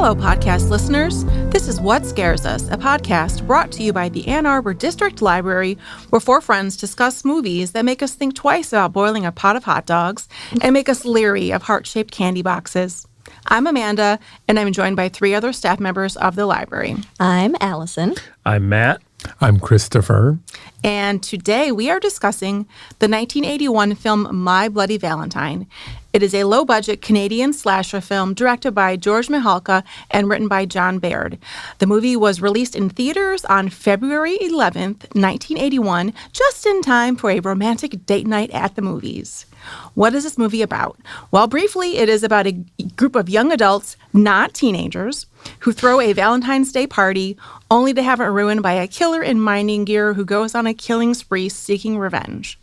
Hello, podcast listeners. This is What Scares Us, a podcast brought to you by the Ann Arbor District Library, where four friends discuss movies that make us think twice about boiling a pot of hot dogs and make us leery of heart-shaped candy boxes. I'm Amanda, and I'm joined by three other staff members of the library. I'm Allison. I'm Matt. I'm Christopher. And today we are discussing the 1981 film My Bloody Valentine. It is a low-budget Canadian slasher film directed by George Mihalka and written by John Baird. The movie was released in theaters on February 11th, 1981, just in time for a romantic date night at the movies. What is this movie about? Well, briefly, it is about a group of young adults, not teenagers, who throw a Valentine's Day party only to have it ruined by a killer in mining gear who goes on a killing spree seeking revenge.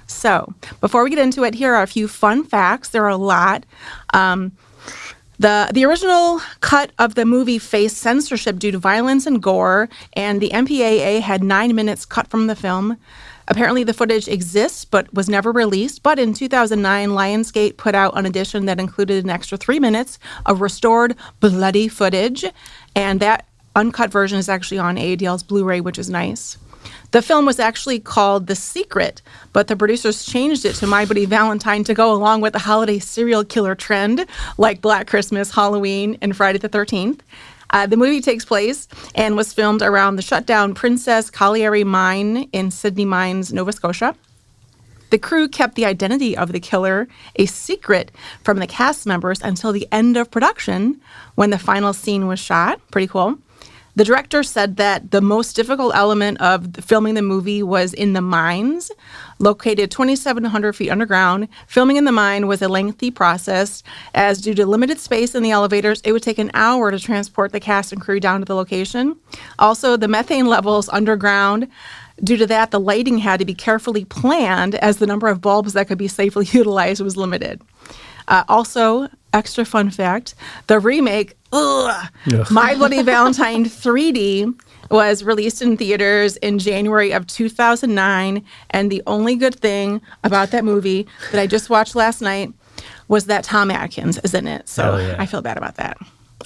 So, before we get into it, here are a few fun facts. There are a lot. The original cut of the movie faced censorship due to violence and gore, and the MPAA had 9 minutes cut from the film. Apparently, the footage exists but was never released. But in 2009, Lionsgate put out an edition that included an extra 3 minutes of restored bloody footage, and that uncut version is actually on ADL's Blu-ray, which is nice. The film was actually called The Secret, but the producers changed it to My Bloody Valentine to go along with the holiday serial killer trend, like Black Christmas, Halloween, and Friday the 13th. The movie takes place and was filmed around the shutdown Princess Colliery Mine in Sydney Mines, Nova Scotia. The crew kept the identity of the killer a secret from the cast members until the end of production, when the final scene was shot. Pretty cool. The director said that the most difficult element of filming the movie was in the mines. Located 2,700 feet underground, filming in the mine was a lengthy process, as due to limited space in the elevators, it would take an hour to transport the cast and crew down to the location. Also, the methane levels underground, due to that, the lighting had to be carefully planned, as the number of bulbs that could be safely utilized was limited. Also, extra fun fact, the remake, My Bloody Valentine 3D, was released in theaters in January of 2009, and the only good thing about that movie that I just watched last night was that Tom Atkins is in it, so yeah. I feel bad about that.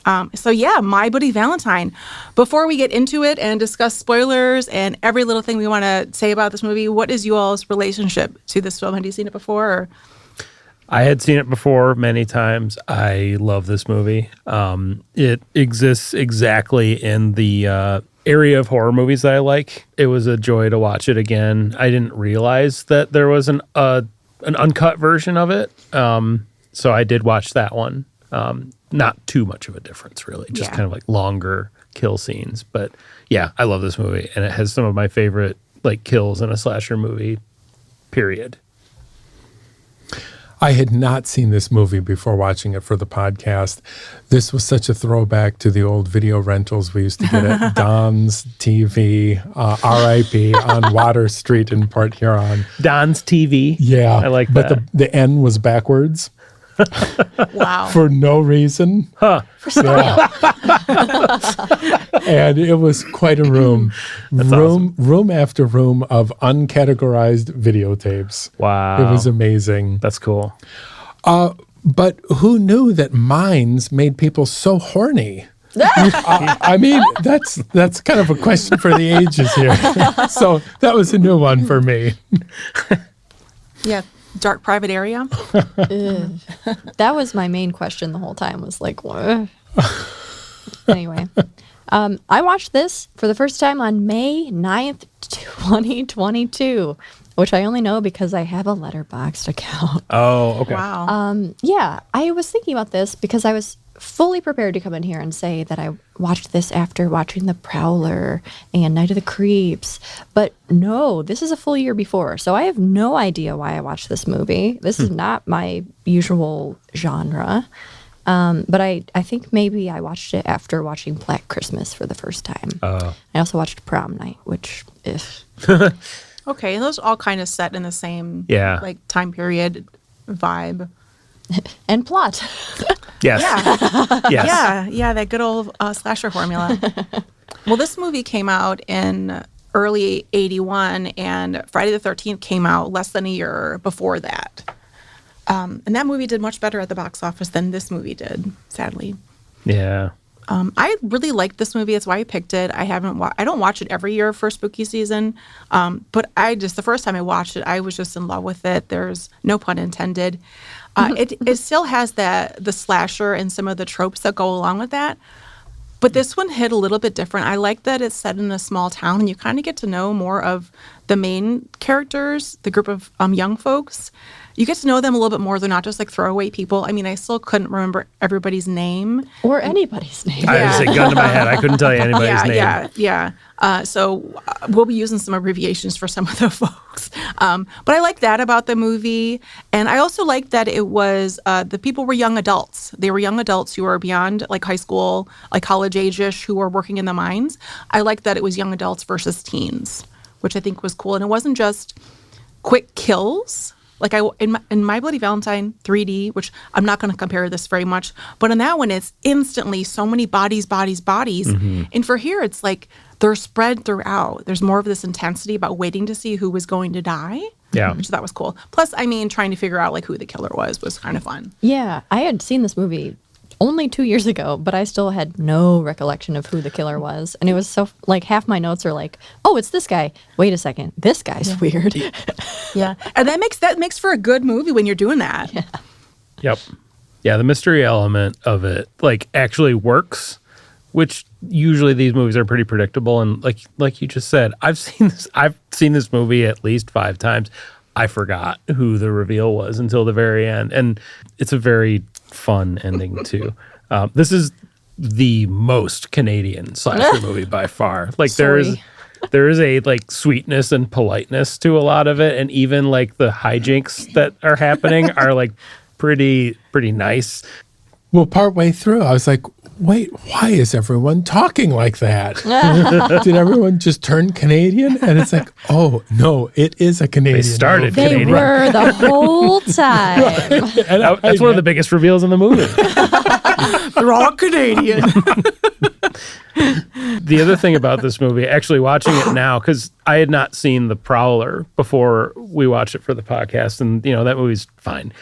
My Bloody Valentine. Before we get into it and discuss spoilers and every little thing we want to say about this movie, what is you all's relationship to this film? Had you seen it before? Or? I had seen it before many times. I love this movie. It exists exactly in the area of horror movies that I like. It was a joy to watch it again. I didn't realize that there was an uncut version of it. So I did watch that one. Not too much of a difference, really. Just kind of like longer kill scenes. But yeah, I love this movie. And it has some of my favorite like kills in a slasher movie, period. I had not seen this movie before watching it for the podcast. This was such a throwback to the old video rentals we used to get at Don's TV, RIP, on Water Street in Port Huron. Don's TV? Yeah. I like that. But the N was backwards. Wow. For no reason. Huh. For style. And it was quite a room. Room after room of uncategorized videotapes. Wow. It was amazing. That's cool. But who knew that mines made people so horny? I mean, that's kind of a question for the ages here. So that was a new one for me. Yeah. Dark private area? That was my main question the whole time, was like, what? Anyway, I watched this for the first time on May 9th, 2022, which I only know because I have a Letterboxd account. Oh, okay. Wow. Yeah, I was thinking about this because I was fully prepared to come in here and say that I watched this after watching The Prowler and Night of the Creeps. But no, this is a full year before. So I have no idea why I watched this movie. This is not my usual genre. But I think maybe I watched it after watching Black Christmas for the first time. I also watched Prom Night, which if... Okay, those all kind of set in the same like time period vibe. And plot. Yes. Yeah. Yes. Yeah, that good old slasher formula. Well, this movie came out in early 81, and Friday the 13th came out less than a year before that. And that movie did much better at the box office than this movie did, sadly. Yeah. I really liked this movie. That's why I picked it. I don't watch it every year for spooky season, but the first time I watched it, I was just in love with it. There's no pun intended. It still has the slasher and some of the tropes that go along with that. But this one hit a little bit different. I like that it's set in a small town and you kind of get to know more of the main characters, the group of young folks. You get to know them a little bit more. They're not just like throwaway people. I mean, I still couldn't remember everybody's name. Or anybody's name. I was like, gun to my head. I couldn't tell you anybody's name. Yeah. So we'll be using some abbreviations for some of the folks. But I like that about the movie. And I also like that it was, the people were young adults. They were young adults who were beyond like high school, like college age-ish, who were working in the mines. I like that it was young adults versus teens, which I think was cool. And it wasn't just quick kills. Like in My Bloody Valentine 3D, which I'm not going to compare this very much, but in that one, it's instantly so many bodies. Mm-hmm. And for here, it's like they're spread throughout. There's more of this intensity about waiting to see who was going to die. Yeah. Which that was cool. Plus, I mean, trying to figure out like who the killer was kind of fun. Yeah, I had seen this movie only 2 years ago, but I still had no recollection of who the killer was. And it was so, like, half my notes are like, oh, it's this guy. Wait a second. This guy's weird. Yeah. And that makes for a good movie when you're doing that. Yeah. Yep. Yeah, the mystery element of it, like, actually works, which usually these movies are pretty predictable. And like you just said, I've seen this movie at least 5 times. I forgot who the reveal was until the very end. And it's a very fun ending too. This is the most Canadian slasher movie by far. Like there is a like sweetness and politeness to a lot of it, and even like the hijinks that are happening are like pretty nice. Well, partway through, I was like, wait, why is everyone talking like that? Did everyone just turn Canadian? And it's like, oh, no, it is a Canadian. They started They Canadian. were the whole time. And That's one of the biggest reveals in the movie. They're all Canadian. The other thing about this movie, actually watching it now, because I had not seen The Prowler before we watched it for the podcast, and that movie's fine.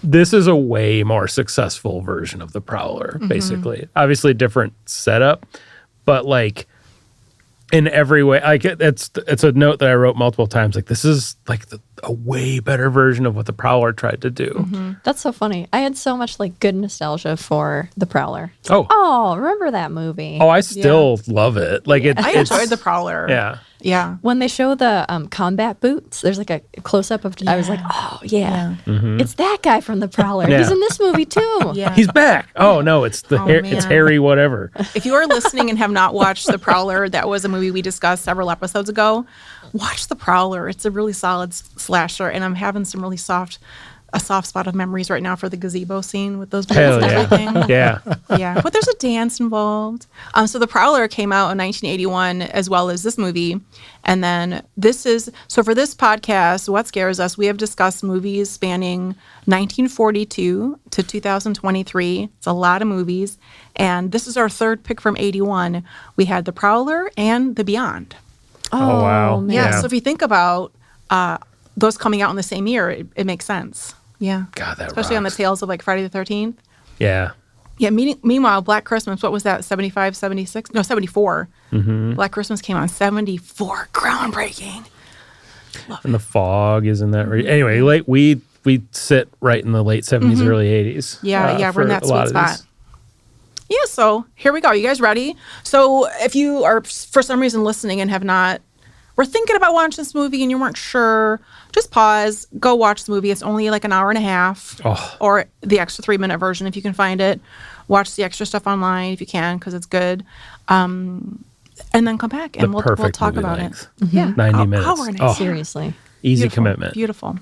This is a way more successful version of The Prowler, basically. Obviously, different setup, but like in every way, like it's a note that I wrote multiple times. Like this is like a way better version of what The Prowler tried to do. Mm-hmm. That's so funny. I had so much like good nostalgia for The Prowler. Oh, remember that movie? I still love it. Like I enjoyed The Prowler. Yeah. Yeah. When they show the combat boots, there's like a close up of. I was like, oh yeah, it's that guy from The Prowler. Yeah. He's in this movie too. Yeah. He's back. Oh no, it's it's man. Harry whatever. If you are listening and have not watched The Prowler, that was a movie we discussed several episodes ago. Watch The Prowler. It's a really solid slasher, and I'm having a soft spot of memories right now for the gazebo scene with those boots Hell and yeah. everything. Yeah. Yeah, but there's a dance involved. So The Prowler came out in 1981 as well as this movie. And then for this podcast, What Scares Us, we have discussed movies spanning 1942 to 2023. It's a lot of movies. And this is our third pick from 81. We had The Prowler and The Beyond. Oh, wow. Man. Yeah, so if you think about those coming out in the same year, it makes sense. Yeah. God, that Especially on the rocks. tails of like Friday the 13th. Yeah. Yeah, meanwhile, Black Christmas, what was that, 75, 76? No, 74. Mm-hmm. Black Christmas came out in 74. Groundbreaking. And The Fog is in that. Anyway, like we sit right in the late 70s, early 80s. Yeah, we're in that for a lot sweet of spot. these. Yeah, so here we go. You guys ready? So if you are, for some reason, listening and we're thinking about watching this movie and you weren't sure, just pause, go watch the movie. It's only like an hour and a half, or the extra 3-minute version if you can find it. Watch the extra stuff online if you can, because it's good. And then come back and we'll talk movie about length. it. Yeah, 90 minutes. Hour and a half. Seriously. Easy Beautiful, commitment. Beautiful.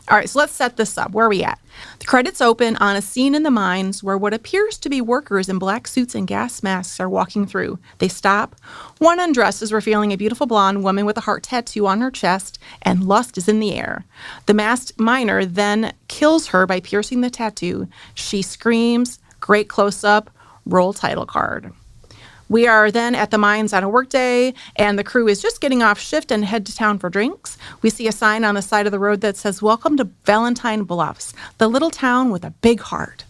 All right, so let's set this up. Where are we at? The credits open on a scene in the mines where what appears to be workers in black suits and gas masks are walking through. They stop. One undresses, revealing a beautiful blonde woman with a heart tattoo on her chest, and lust is in the air. The masked miner then kills her by piercing the tattoo. She screams, great close-up, roll title card. We are then at the mines on a workday, and the crew is just getting off shift and head to town for drinks. We see a sign on the side of the road that says, "Welcome to Valentine Bluffs, the little town with a big heart."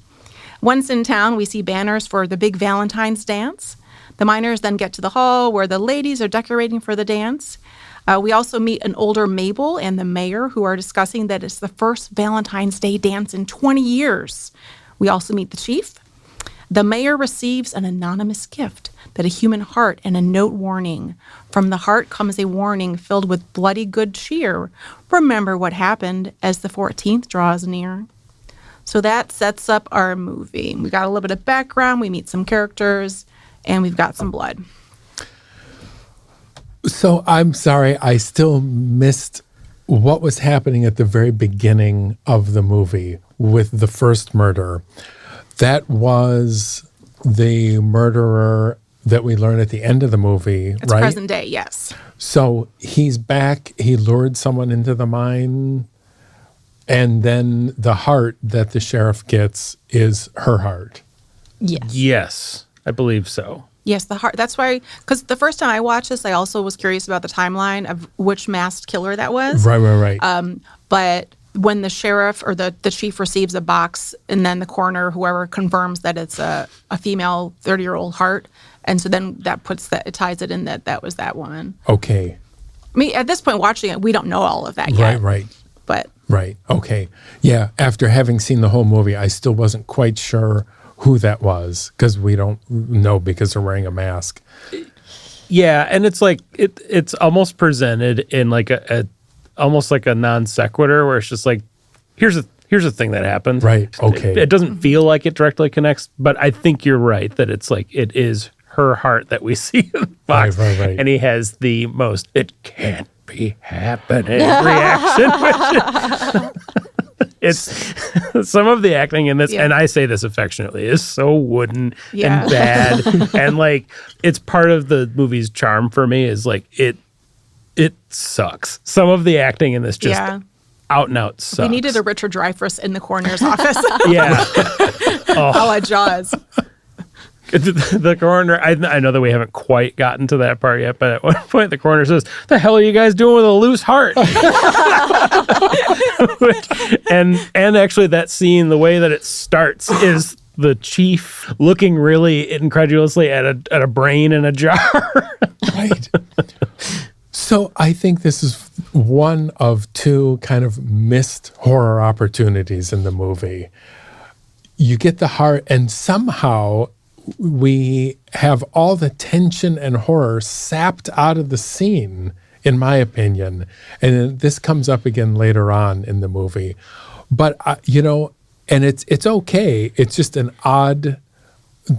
Once in town, we see banners for the big Valentine's dance. The miners then get to the hall where the ladies are decorating for the dance. We also meet an older Mabel and the mayor who are discussing that it's the first Valentine's Day dance in 20 years. We also meet the chief. The mayor receives an anonymous gift, that a human heart and a note warning. From the heart comes a warning filled with bloody good cheer. Remember what happened as the 14th draws near. So that sets up our movie. We got a little bit of background, we meet some characters, and we've got some blood. So I'm sorry, I still missed what was happening at the very beginning of the movie with the first murder. That was the murderer that we learn at the end of the movie, It's right? present day, yes. So he's back, he lured someone into the mine, and then the heart that the sheriff gets is her heart. Yes. Yes, I believe so. Yes, the heart. That's why, because the first time I watched this, I also was curious about the timeline of which masked killer that was. Right. But when the sheriff or the chief receives a box, and then the coroner, whoever, confirms that it's a female 30-year-old heart, and so then that it ties it in that was that woman. Okay. I mean, at this point, watching it, we don't know all of that yet. Right. But Right. Okay. Yeah. After having seen the whole movie, I still wasn't quite sure who that was because we don't know because they're wearing a mask. Yeah, and it's like it's almost presented in like a almost like a non sequitur where it's just like here's a thing that happened. Right. Okay. It doesn't feel like it directly connects, but I think you're right that it's like it is her heart that we see in the box. Right. And he has the most "it can't be happening" reaction. It's some of the acting in this, and I say this affectionately, is so wooden and bad. And like it's part of the movie's charm for me is like it sucks. Some of the acting in this just out and out sucks. we needed a Richard Dreyfuss in the coroner's office. Yeah. A la Jaws. The coroner, I know that we haven't quite gotten to that part yet, but at one point the coroner says, "The hell are you guys doing with a loose heart?" and actually that scene, the way that it starts is the chief looking really incredulously at a brain in a jar. Right. So I think this is one of two kind of missed horror opportunities in the movie. You get the heart, and somehow we have all the tension and horror sapped out of the scene, in my opinion. And this comes up again later on in the movie. But, and it's okay. It's just an odd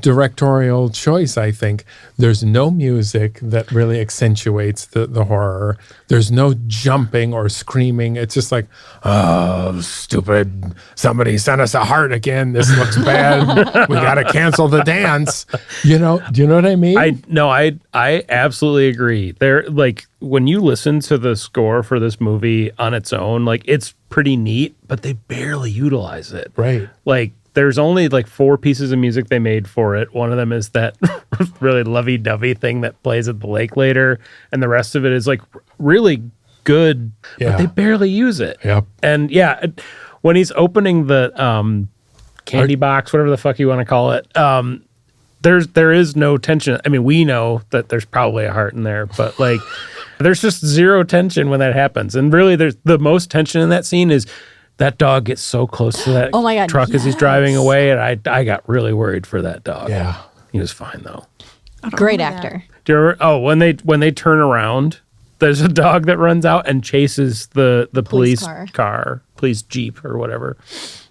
directorial choice, I think. There's no music that really accentuates the horror. There's no jumping or screaming. It's just like, oh, stupid. Somebody sent us a heart again. This looks bad. We got to cancel the dance. Do you know what I mean? I absolutely agree. There, like when you listen to the score for this movie on its own, like it's pretty neat, but they barely utilize it. Right. Like there's only like 4 pieces of music they made for it. One of them is that really lovey-dovey thing that plays at the lake later. And the rest of it is like really good, but they barely use it. Yep. And when he's opening the candy box, whatever the fuck you want to call it, there is no tension. I mean, we know that there's probably a heart in there, but like there's just zero tension when that happens. And really there's the most tension in that scene is that dog gets so close to that truck as he's driving away, and I got really worried for that dog. Yeah. He was fine though. Great actor. Do you remember? Oh, when they turn around, there's a dog that runs out and chases the police car, police jeep or whatever.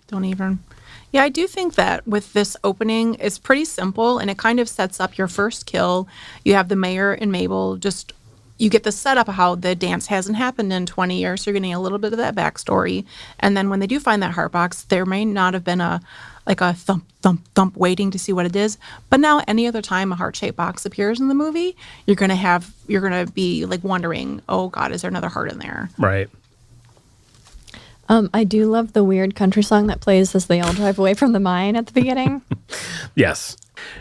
Don't even. Yeah, I do think that with this opening, it's pretty simple, and it kind of sets up your first kill. You have the mayor and Mabel just. You get the setup of how the dance hasn't happened in 20 years. So you're getting a little bit of that backstory. And then when they do find that heart box, there may not have been a thump, thump, thump waiting to see what it is. But now any other time a heart-shaped box appears in the movie, you're going to be like wondering, oh God, is there another heart in there? Right. I do love the weird country song that plays as they all drive away from the mine at the beginning. Yes.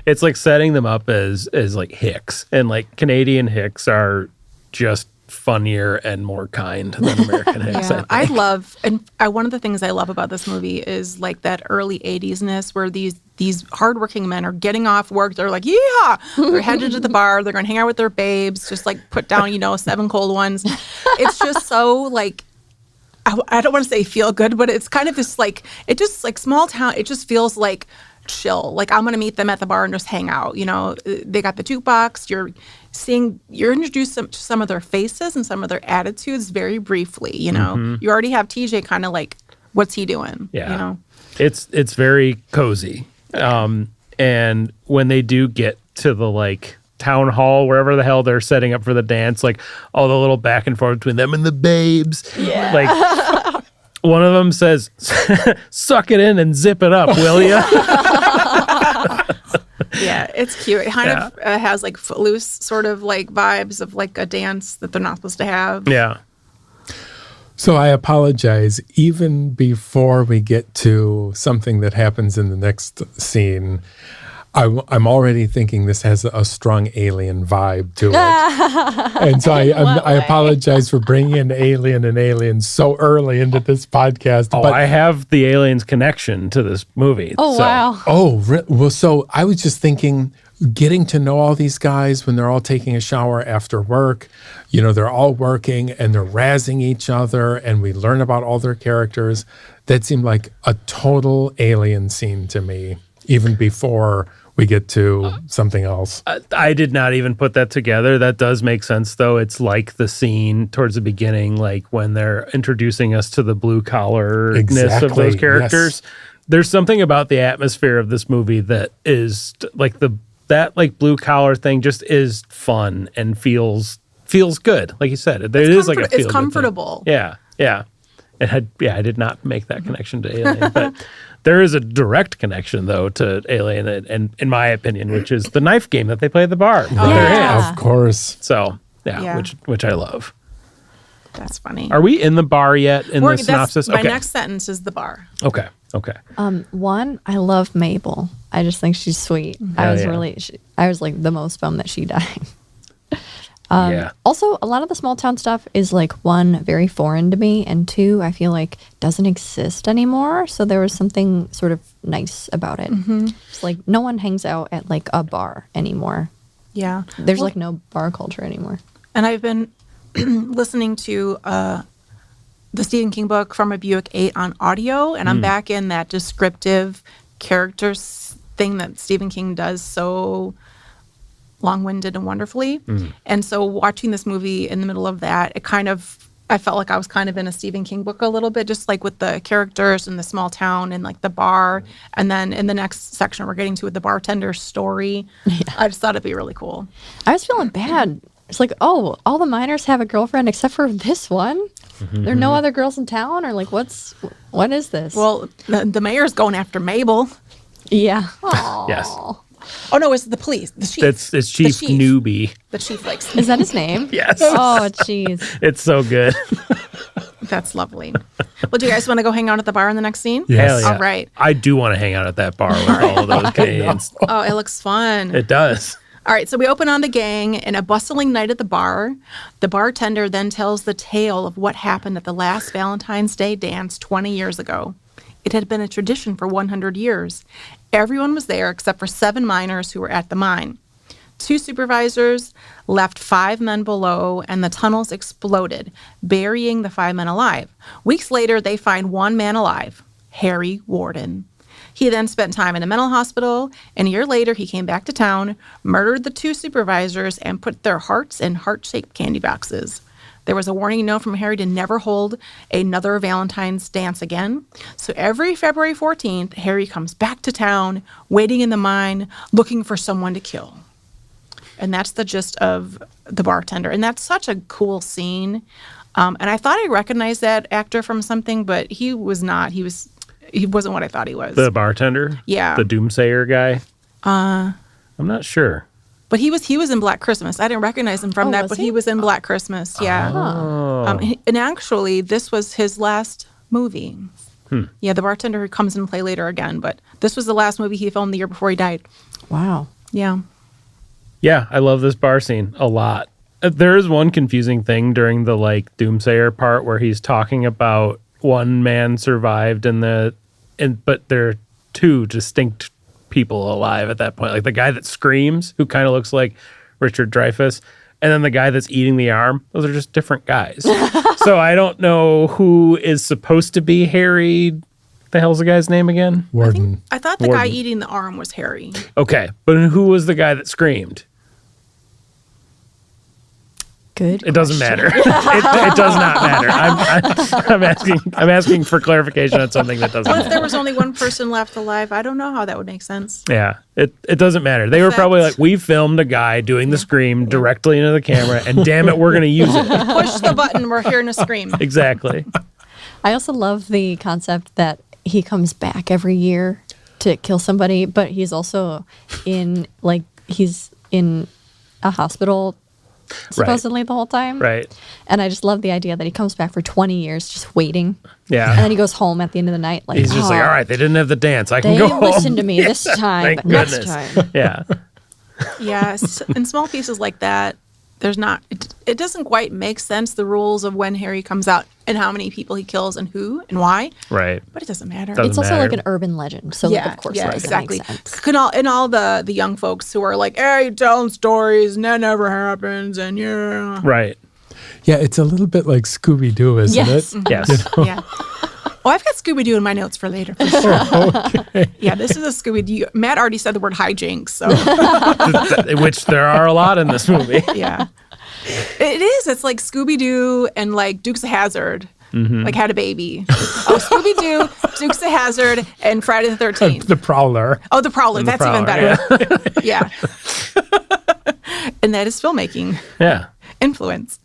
It's like setting them up as like hicks. And like Canadian hicks are just funnier and more kind than American Hicks. Yeah, I I think. love, and one of the things I love about this movie is like that early 80s-ness where these hardworking men are getting off work. They're like, yeah, they're headed to the bar. They're going to hang out with their babes, just like put down, 7 cold ones. It's just so like, I don't want to say feel good, but it's kind of this like, it just like small town. It just feels like chill. Like I'm going to meet them at the bar and just hang out. They got the jukebox. You're introduced to some of their faces and some of their attitudes very briefly. You already have TJ kind of like, what's he doing? Yeah. It's very cozy. And when they do get to the like town hall, wherever the hell they're setting up for the dance, like all the little back and forth between them and the babes. Yeah. Like one of them says, suck it in and zip it up, will ya? Yeah, it's cute. It kind of has like Footloose sort of like vibes of like a dance that they're not supposed to have. Yeah. So I apologize. Even before we get to something that happens in the next scene, I'm already thinking this has a strong alien vibe to it. And so I apologize for bringing in Alien so early into this podcast. Oh, but I have the aliens connection to this movie. Oh, so. wow. well, so I was just thinking, getting to know all these guys when they're all taking a shower after work, they're all working and they're razzing each other and we learn about all their characters. That seemed like a total alien scene to me, even before we get to something else. I did not even put that together. That does make sense, though. It's like the scene towards the beginning, like when they're introducing us to the blue collarness of those characters. Yes. There's something about the atmosphere of this movie that is like that blue collar thing just is fun and feels good. Like you said, it is like a feel. It's comfortable. Yeah. I did not make that connection to Alien, but there is a direct connection though to Alien, and in my opinion, which is the knife game that they play at the bar. With their hands. Of course. So which I love. That's funny. Are we in the bar yet in the synopsis? My next sentence is the bar. Okay. One, I love Mabel. I just think she's sweet. I was like the most bummed that she died. Also, a lot of the small town stuff is like, one, very foreign to me, and two, I feel like doesn't exist anymore. So there was something sort of nice about it. Mm-hmm. It's like no one hangs out at like a bar anymore. Yeah. There's like no bar culture anymore. And I've been listening to the Stephen King book From a Buick 8 on audio, and I'm back in that descriptive characters thing that Stephen King does so long-winded and wonderfully. And so watching this movie in the middle of that, I felt like I was kind of in a Stephen King book a little bit, just like with the characters and the small town and like the bar. And then in the next section we're getting to with the bartender's story. Yeah. I just thought it'd be really cool. I was feeling bad. It's like, oh, all the miners have a girlfriend except for this one? There are no other girls in town? Or like, what is this? Well, the mayor's going after Mabel. Yeah. Yes. Oh, no, it's the police. The chief. It's Chief Newbie. The chief likes. Is that his name? Yes. Oh, jeez. It's so good. That's lovely. Well, do you guys want to go hang out at the bar in the next scene? Yes. Hell yeah. All right. I do want to hang out at that bar with all of those Canadians. Oh, it looks fun. It does. All right, so we open on the gang in a bustling night at the bar. The bartender then tells the tale of what happened at the last Valentine's Day dance 20 years ago. It had been a tradition for 100 years. Everyone was there except for 7 miners who were at the mine. 2 supervisors left 5 men below, and the tunnels exploded, burying the 5 men alive. Weeks later, they find 1 man alive, Harry Warden. He then spent time in a mental hospital, and a year later, he came back to town, murdered the 2 supervisors, and put their hearts in heart-shaped candy boxes. There was a warning note from Harry to never hold another Valentine's dance again. So every February 14th, Harry comes back to town, waiting in the mine, looking for someone to kill. And that's the gist of the bartender. And that's such a cool scene. And I thought I recognized that actor from something, but he was not. He wasn't what I thought he was. The bartender? Yeah. The doomsayer guy? I'm not sure. But he was in Black Christmas. I didn't recognize him from that, but he was in Black Christmas. Yeah. Oh. And actually, this was his last movie. Yeah, the bartender comes in play later again, but this was the last movie he filmed the year before he died. Wow. Yeah. Yeah, I love this bar scene a lot. There is one confusing thing during the like doomsayer part where he's talking about one man survived but there are two distinct people alive at that point. Like the guy that screams, who kind of looks like Richard Dreyfuss, and then the guy that's eating the arm. Those are just different guys. So I don't know who is supposed to be Harry. The hell's the guy's name again? Warden. I thought the guy Warden. eating the arm was Harry. Okay, but who was the guy that screamed? Good. It doesn't matter. It does not matter. I'm asking for clarification on something that doesn't Well, if matter. there was only one person left alive, I don't know how that would make sense. Yeah, it doesn't matter. They were probably like, Effects. we filmed a guy doing the scream directly into the camera, and damn it, we're going to use it. Push the button, we're hearing a scream. Exactly. I also love the concept that he comes back every year to kill somebody, but he's also he's in a hospital supposedly the whole time. Right. And I just love the idea that he comes back for 20 years just waiting. Yeah. And then he goes home at the end of the night like, He's just like, "Oh, all right, they didn't have the dance. I can they go home. listened to me this time, Thank but next goodness. time." Yeah. Yes, in small pieces like that, there's not. It doesn't quite make sense, the rules of when Harry comes out and how many people he kills and who and why. Right. But it doesn't matter. Doesn't It's also matter. like an urban legend. So like, of course yeah, like, exactly. it makes sense. And all the young folks who are like, "Hey, telling stories, and that never happens," and yeah, Right. Yeah, it's a little bit like Scooby-Doo, isn't Yes. it? Yes. yeah. Oh, I've got Scooby-Doo in my notes for later. For sure. Yeah, this is a Scooby-Doo. Matt already said the word hijinks, so Which there are a lot in this movie. yeah. It is. It's like Scooby-Doo and like Dukes of Hazzard. Like had a baby. Oh, Scooby-Doo, Dukes of Hazzard, and Friday the 13th. The Prowler. Oh, the Prowler. And the That's even Prowler, better. Yeah. And that is filmmaking Yeah. influence.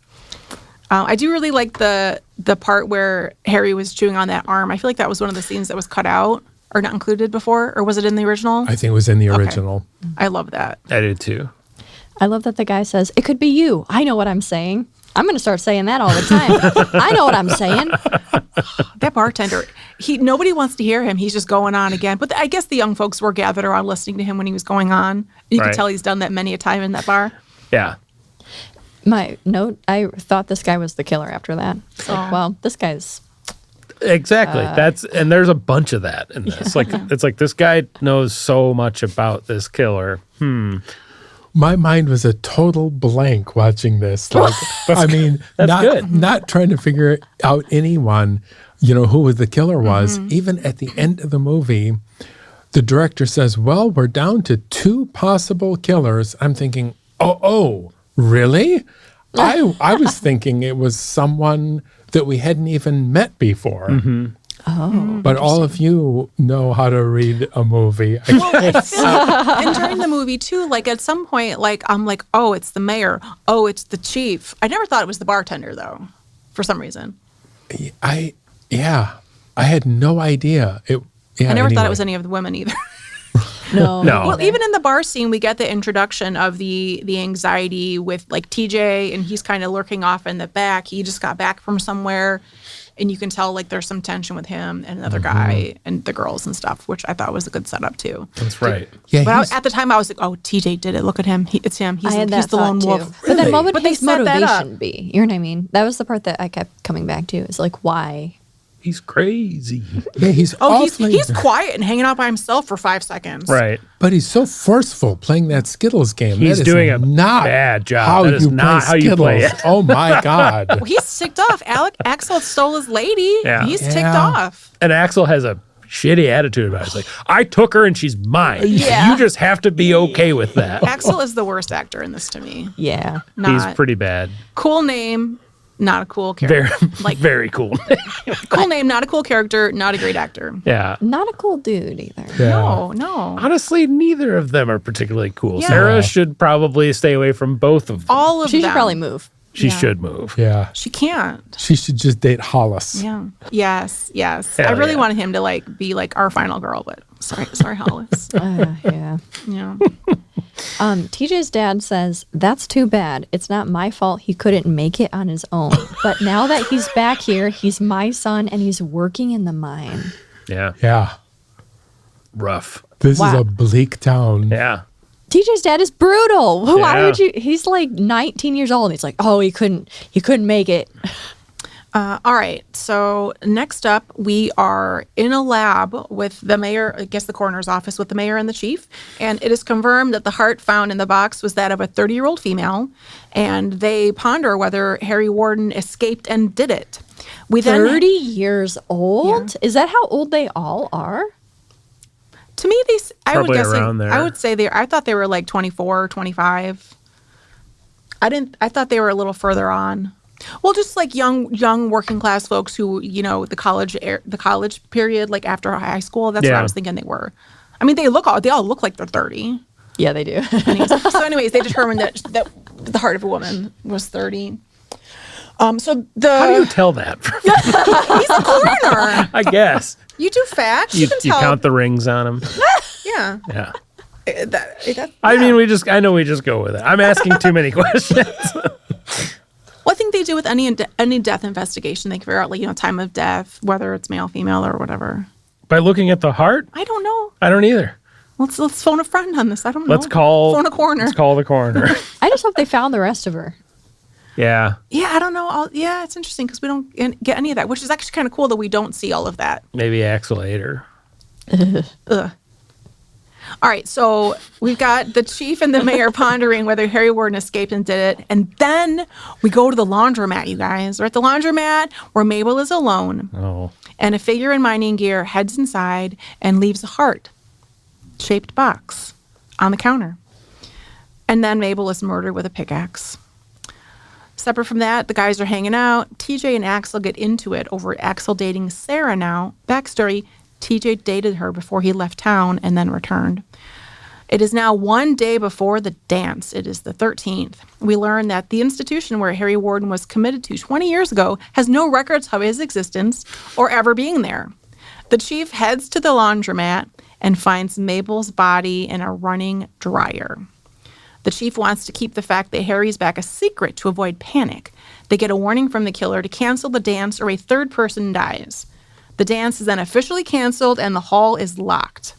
I do really like the part where Harry was chewing on that arm. I feel like that was one of the scenes that was cut out or not included before, or was it in the original? I think it was in the original. I love that. I did too. I love that the guy says, "It could be you. I know what I'm saying." I'm going to start saying that all the time. I know what I'm saying. That bartender, nobody wants to hear him. He's just going on again. But I guess the young folks were gathered around listening to him when he was going on. You Right. could tell he's done that many a time in that bar. Yeah. My note, I thought this guy was the killer after that. It's like, well, this guy's... Exactly. And there's a bunch of that in this. It's like this guy knows so much about this killer. My mind was a total blank watching this. Like, I mean, good. not trying to figure out anyone, who the killer was. Even at the end of the movie, the director says, "Well, we're down to 2 possible killers." I'm thinking, oh, really? I was thinking it was someone that we hadn't even met before. Oh. But all of you know how to read a movie. And during the movie, too, like at some point, like I'm like, oh, it's the mayor. Oh, it's the chief. I never thought it was the bartender, though, for some reason. I had no idea. I never thought it was any of the women either. No. No. Well, even in the bar scene, we get the introduction of the anxiety with like TJ, and he's kind of lurking off in the back. He just got back from somewhere, and you can tell like there's some tension with him and another guy and the girls and stuff, which I thought was a good setup too. That's right. Yeah, But at the time, I was like, "Oh, TJ did it. Look at him. It's him. He's, I had he's that the lone thought wolf." too. But then what would But they his set that up. motivation be? You know what I mean? That was the part that I kept coming back to. Is like, why? He's crazy. yeah, he's Oh, awfully, he's quiet and hanging out by himself for 5 seconds. Right. but he's so forceful playing that Skittles game. He's That is doing a not bad job. How That is you not play how you play Skittles. it. Oh my God! Well, he's ticked off. Axel stole his lady. Yeah. He's ticked Yeah. off. And Axel has a shitty attitude about it. He's like, I took her and she's mine. Yeah. You just have to be okay with that. Axel is the worst actor in this to me. Yeah. He's pretty bad. Cool name, not a cool character. Very, very cool. Cool name, not a cool character, not a great actor. Yeah. Not a cool dude either. Yeah. No. Honestly, neither of them are particularly cool. Yeah. Sarah should probably stay away from both of them. All of She them. should probably move. She yeah. should move. Yeah, She can't. she should just date Hollis. Yeah. Yes. Hell I really yeah. wanted him to like be like our final girl, but sorry, Hollis. Yeah. Yeah. TJ's dad says, "That's too bad. It's not my fault he couldn't make it on his own. But now that he's back here, he's my son and he's working in the mine." Yeah. Yeah, Rough. this is Wow. a bleak town. Yeah. TJ's dad is brutal. Why Yeah. would you? He's like 19 years old. And he's like, oh, he couldn't make it. All right. So next up, we are in a lab with the mayor, I guess the coroner's office, with the mayor and the chief. And it is confirmed that the heart found in the box was that of a 30-year-old female. And they ponder whether Harry Warden escaped and did it. We then 30 years old? Is that how old they all are? To me, these I would Probably guess around there. I would say I thought they were like 24, 25. I thought they were a little further on. Well, just like young working class folks who, the college period, like after high school. That's what Yeah. I was thinking they were. I mean, they all look like they're 30. Yeah, they do. Anyways, they determined that the heart of a woman was 30. So How do you tell that? he's a coroner. I guess. You do facts. You You can tell. count the rings on them. Yeah. Yeah. I I know we just go with it. I'm asking too many questions. Well, I think they do with any death investigation. They can figure out, like, time of death, whether it's male, female, or whatever. By looking at the heart? I don't know. I don't either. Let's phone a friend on this. I don't know. Let's call phone a coroner. Let's call the coroner. I just hope they found the rest of her. Yeah. Yeah, I don't know. It's interesting because we don't get any of that, which is actually kind of cool that we don't see all of that. Maybe Axel ate her. Ugh. All right, so we've got the chief and the mayor pondering whether Harry Warden escaped and did it. And then we go to the laundromat, you guys. We're at the laundromat where Mabel is alone. Oh. And a figure in mining gear heads inside and leaves a heart-shaped box on the counter. And then Mabel is murdered with a pickaxe. Separate from that, the guys are hanging out. TJ and Axel get into it over Axel dating Sarah now. Backstory, TJ dated her before he left town and then returned. It is now one day before the dance. It is the 13th. We learn that the institution where Harry Warden was committed to 20 years ago has no records of his existence or ever being there. The chief heads to the laundromat and finds Mabel's body in a running dryer. The chief wants to keep the fact that Harry's back a secret to avoid panic. They get a warning from the killer to cancel the dance or a third person dies. The dance is then officially canceled and the hall is locked.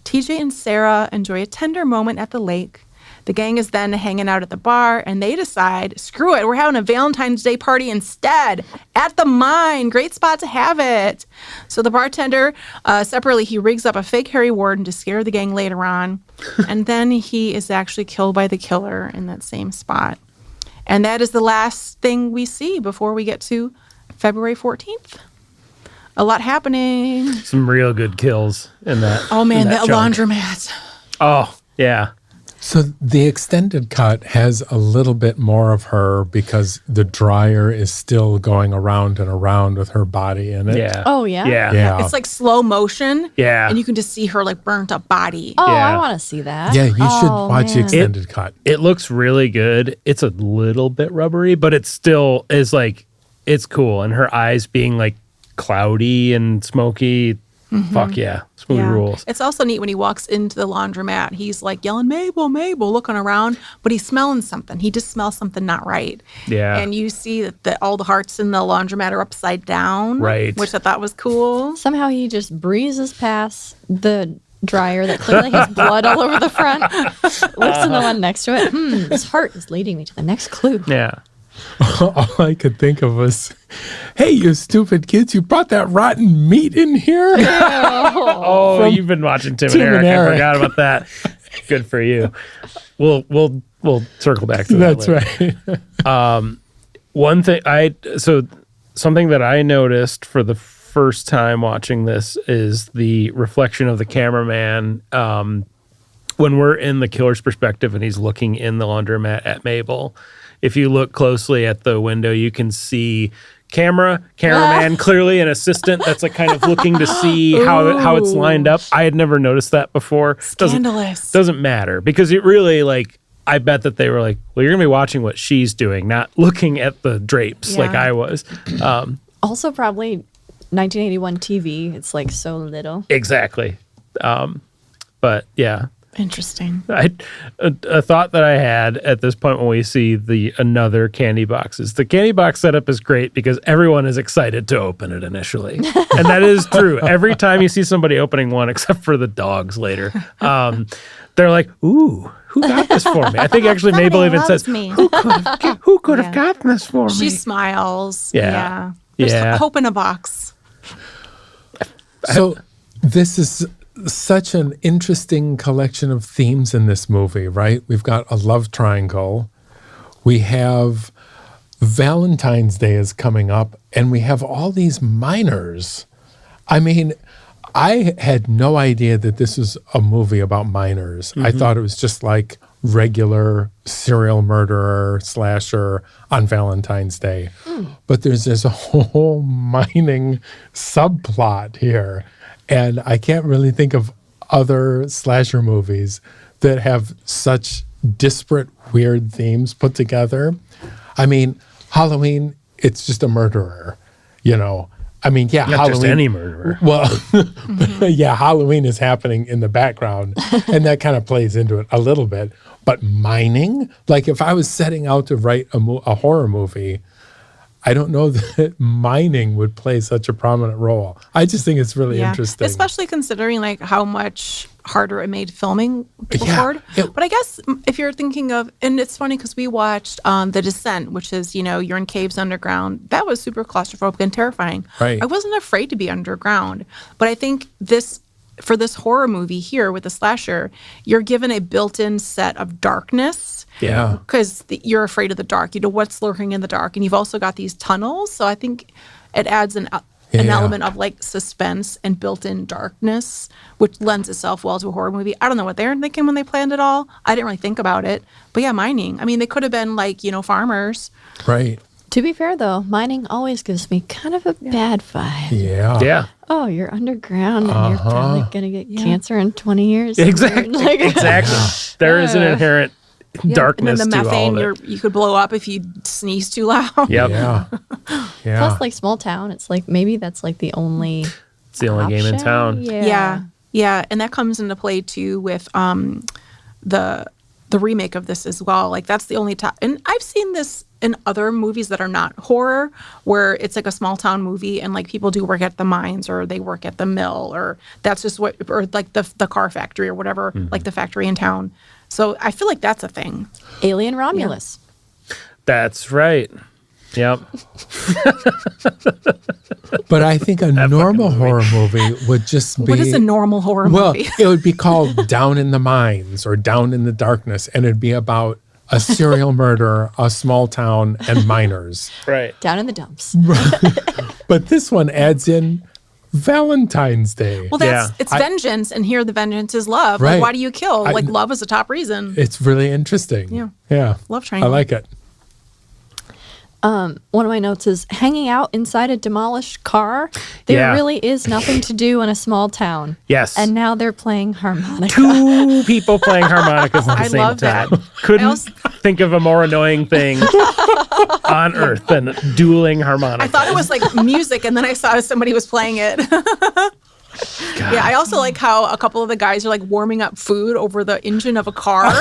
TJ and Sarah enjoy a tender moment at the lake. The gang is then hanging out at the bar and they decide, screw it, we're having a Valentine's Day party instead at the mine. Great spot to have it. So the bartender, separately, he rigs up a fake Harry Warden to scare the gang later on. And then he is actually killed by the killer in that same spot. And that is the last thing we see before we get to February 14th. A lot happening. Some real good kills in that. Oh, man, that chunk. laundromat. Oh, yeah. So the extended cut has a little bit more of her because the dryer is still going around and around with her body in it. Yeah. Oh, yeah? Yeah. Yeah. It's like slow motion. Yeah. And you can just see her like burnt up body. Oh, Yeah. I want to see that. Yeah, you should watch the man. extended cut. It looks really good. It's a little bit rubbery, but it still is like, it's cool. And her eyes being like cloudy and smoky. Fuck yeah. Smooth rules. It's also neat when he walks into the laundromat. He's like yelling, Mabel, Mabel, looking around, but he's smelling something. He just smells something not right. Yeah. And you see that all the hearts in the laundromat are upside down. Right. Which I thought was cool. Somehow he just breezes past the dryer that clearly has blood all over the front. Looks in the one next to it. This heart is leading me to the next clue. Yeah. All I could think of was, hey, you stupid kids, you brought that rotten meat in here? Oh, you've been watching Tim and Eric. I forgot about that. Good for you. We'll circle back to that. That's later. right. One thing something that I noticed for the first time watching this is the reflection of the cameraman when we're in the killer's perspective and he's looking in the laundromat at Mabel. If you look closely at the window, you can see cameraman, clearly an assistant that's like kind of looking to see how it's lined up. I had never noticed that before. Scandalous. Doesn't matter because it really like I bet that they were like, well, you're gonna be watching what she's doing, not looking at the drapes like Yeah. I was. Also, probably 1981 TV. It's like so little. Exactly. But yeah, Interesting. A thought that I had at this point when we see the another candy boxes. The candy box setup is great because everyone is excited to open it initially. And that is true. Every time you see somebody opening one, except for the dogs later, they're like, ooh, who got this for me? I think actually Somebody Mabel even loves says, me. who could have gotten this for me? She smiles. Yeah. There's Yeah. hope in a box. So this is such an interesting collection of themes in this movie, right? We've got a love triangle. We have Valentine's Day is coming up, and we have all these minors. I mean, I had no idea that this was a movie about minors. I thought it was just like regular serial murderer, slasher on Valentine's Day. But there's this whole mining subplot here. And I can't really think of other slasher movies that have such disparate, weird themes put together. I mean, Halloween, it's just a murderer, you know. I mean, yeah, Not Halloween. just any murderer. Well, yeah, Halloween is happening in the background, and that kind of plays into it a little bit. But mining, like if I was setting out to write a horror movie, I don't know that mining would play such a prominent role. I just think it's really interesting. Especially considering like how much harder it made filming record. But I guess if you're thinking of, and it's funny because we watched The Descent, which is, you know, you're in caves underground. That was super claustrophobic and terrifying. Right. I wasn't afraid to be underground. But I think for this horror movie here with the slasher, you're given a built-in set of darkness. Yeah. Because you're afraid of the dark. You know what's lurking in the dark. And you've also got these tunnels. So I think it adds an element of like suspense and built-in darkness, which lends itself well to a horror movie. I don't know what they were thinking when they planned it all. I didn't really think about it. But yeah, mining. I mean, they could have been like, you know, farmers. Right. To be fair, though, mining always gives me kind of a bad vibe. Yeah. Yeah. Oh, you're underground and you're probably going to get cancer in 20 years. Exactly. Like, Exactly. There is an inherent darkness and then the to all methane, of it. you could blow up if you sneeze too loud. Yep. Yeah. Yeah. Plus, like small town, it's like maybe that's like the only It's the only game in option. town. Yeah, and that comes into play too with the remake of this as well. Like that's the only time, and I've seen this in other movies that are not horror, where it's like a small town movie and like people do work at the mines or they work at the mill or that's just what, or like the car factory or whatever, like the factory in town. So I feel like that's a thing. Alien Romulus. That's right. Yep. But I think a normal horror movie would just be. What is a normal horror Well, movie? it would be called Down in the Mines or Down in the Darkness, and it'd be about a serial murderer, a small town, and miners. Right. Down in the dumps. But this one adds in Valentine's Day. Well, it's vengeance, and here the vengeance is love. Right. Like, why do you kill? Like, love is the top reason. It's really interesting. Yeah. Yeah. Love triangle. I like it. One of my notes is hanging out inside a demolished car. There really is nothing to do in a small town. Yes. And now they're playing harmonica. Two people playing harmonicas at the I same love that. time. Couldn't think of a more annoying thing on earth than dueling harmonicas. I thought it was like music, and then I saw somebody was playing it. Yeah, I also like how a couple of the guys are like warming up food over the engine of a car.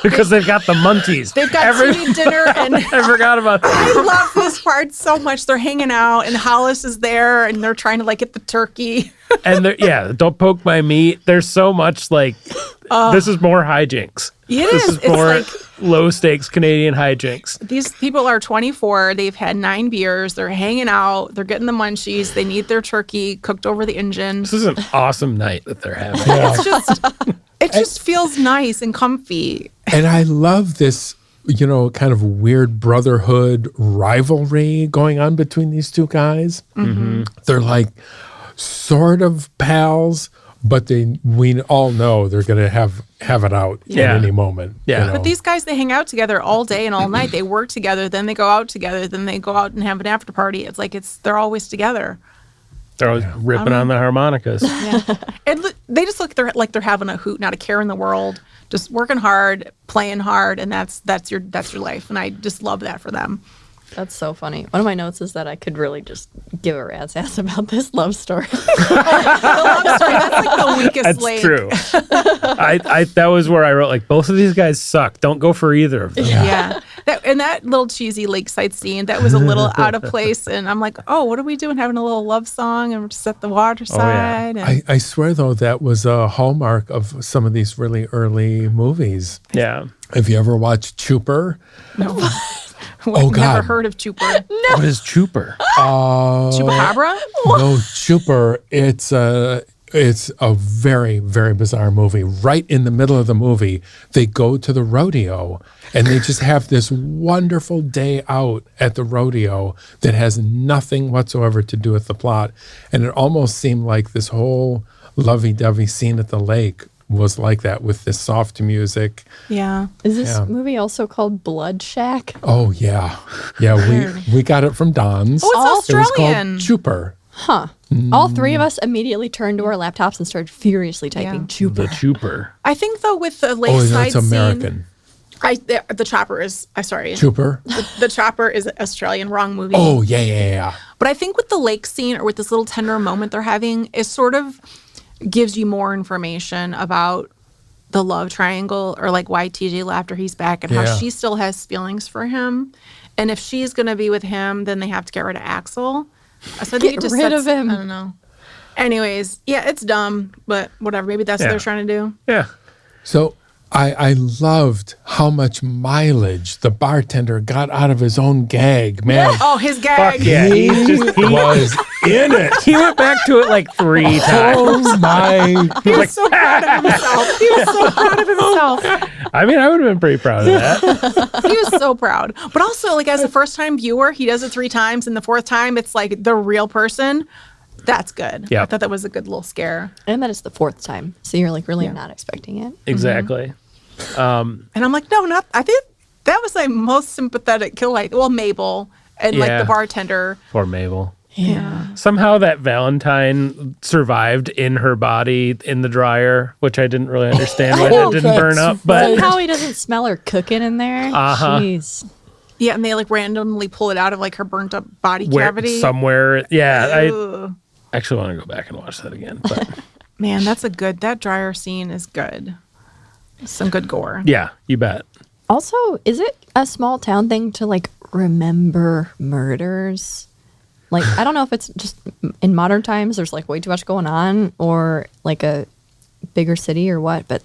because they've got the munchies. They've got TV dinner, and I forgot about that. I love this part so much. They're hanging out, and Hollis is there, and they're trying to like get the turkey. And don't poke my meat. There's so much like this is more hijinks. This is It's more like low stakes Canadian hijinks. these people are 24. They've had 9 beers. They're hanging out. They're getting the munchies. They need their turkey cooked over the engine. This is an awesome night that they're having. It just feels nice and comfy. And I love this, kind of weird brotherhood rivalry going on between these two guys. Mm-hmm. They're like sort of pals, but we all know they're going to have it out at any moment. Yeah. But these guys, they hang out together all day and all night. They work together, then they go out together, then they go out and have an after party. It's like they're always together. They're always ripping on the harmonicas. And they just look like they're having a hoot, not a care in the world, just working hard, playing hard, and that's your life. And I just love that for them. That's so funny. One of my notes is that I could really just give a rat's ass about this love story. The love story, that's like the weakest That's link. true. I that was where I wrote, like, both of these guys suck. Don't go for either of them. Yeah. That little cheesy lakeside scene, that was a little out of place. And I'm like, oh, what are we doing? Having a little love song and we're just at the waterside. And I swear, though, that was a hallmark of some of these really early movies. Yeah. Have you ever watched Chooper? I've Oh, God. never heard of Chooper. What is Trooper? Chupacabra? No, Chooper. It's a very, very bizarre movie. Right in the middle of the movie, they go to the rodeo and they just have this wonderful day out at the rodeo that has nothing whatsoever to do with the plot. And it almost seemed like this whole lovey-dovey scene at the lake was like that, with this soft music. Yeah. Is this Yeah. movie also called Blood Shack? Oh, yeah. Yeah, we got it from Don's. Oh, it's It was Australian. called Chooper. Huh. All three of us immediately turned to our laptops and started furiously typing Yeah. Chupa. The Trooper. I think, though, with the Oh, lakeside no, it's scene, American. the chopper is, sorry. Chooper. The chopper is Australian, wrong movie. Oh, yeah. But I think with the lake scene, or with this little tender moment they're having, it sort of gives you more information about the love triangle, or like why TJ left after he's back, and how Yeah. she still has feelings for him. And if she's going to be with him, then they have to get rid of Axel. So I think Get rid of him. I don't know. Anyways, yeah, it's dumb, but whatever. Maybe that's what Yeah. they're trying to do. Yeah. So I loved how much mileage the bartender got out of his own gag, man. Oh, his gag. Fuck yeah. He He was in it. He went back to it like 3 times. Oh my! He was so proud of himself. He was so proud of himself. I mean, I would have been pretty proud of that. He was so proud. But also, like, as a first-time viewer, he does it 3 times, and the 4th time, it's like the real person. That's good. Yeah. I thought that was a good little scare. And that is the 4th time. So you're like really not expecting it. Exactly. And I'm like, no, not. I think that was my most sympathetic kill. Like, well, Mabel and like Yeah. the bartender. Poor Mabel. Yeah. Somehow that Valentine survived in her body in the dryer, which I didn't really understand why that didn't burn up. But Somehow he doesn't smell her cooking in there. Uh-huh. Jeez. Yeah, and they like randomly pull it out of like her burnt up body where cavity. somewhere, yeah. I Ugh. actually want to go back and watch that again. But Man, that dryer scene is good. Some good gore. yeah, you bet. Also, is it a small town thing to like remember murders? Like, I don't know if it's just in modern times, there's like way too much going on, or like a bigger city or what, but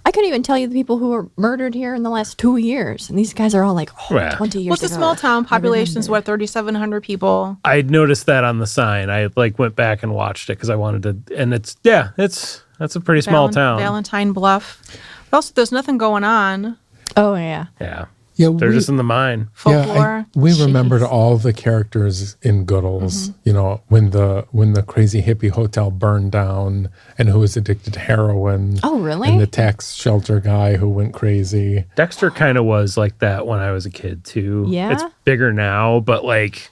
I couldn't even tell you the people who were murdered here in the last 2 years. And these guys are all like, Yeah. 20 years Well, it's a ago. small town. I Population is remember. what, 3,700 people. I noticed that on the sign. I like went back and watched it because I wanted to, and that's a pretty small town. Valentine Bluff. But also, there's nothing going on. Oh, yeah. Yeah, Yeah, they're just in the mine. Folklore. we Jeez. remembered all the characters in Goodall's. You know, when the crazy hippie hotel burned down, and who was addicted to heroin. Oh, really? And the tax shelter guy who went crazy. Dexter kind of was like that when I was a kid too. Yeah? It's bigger now, but like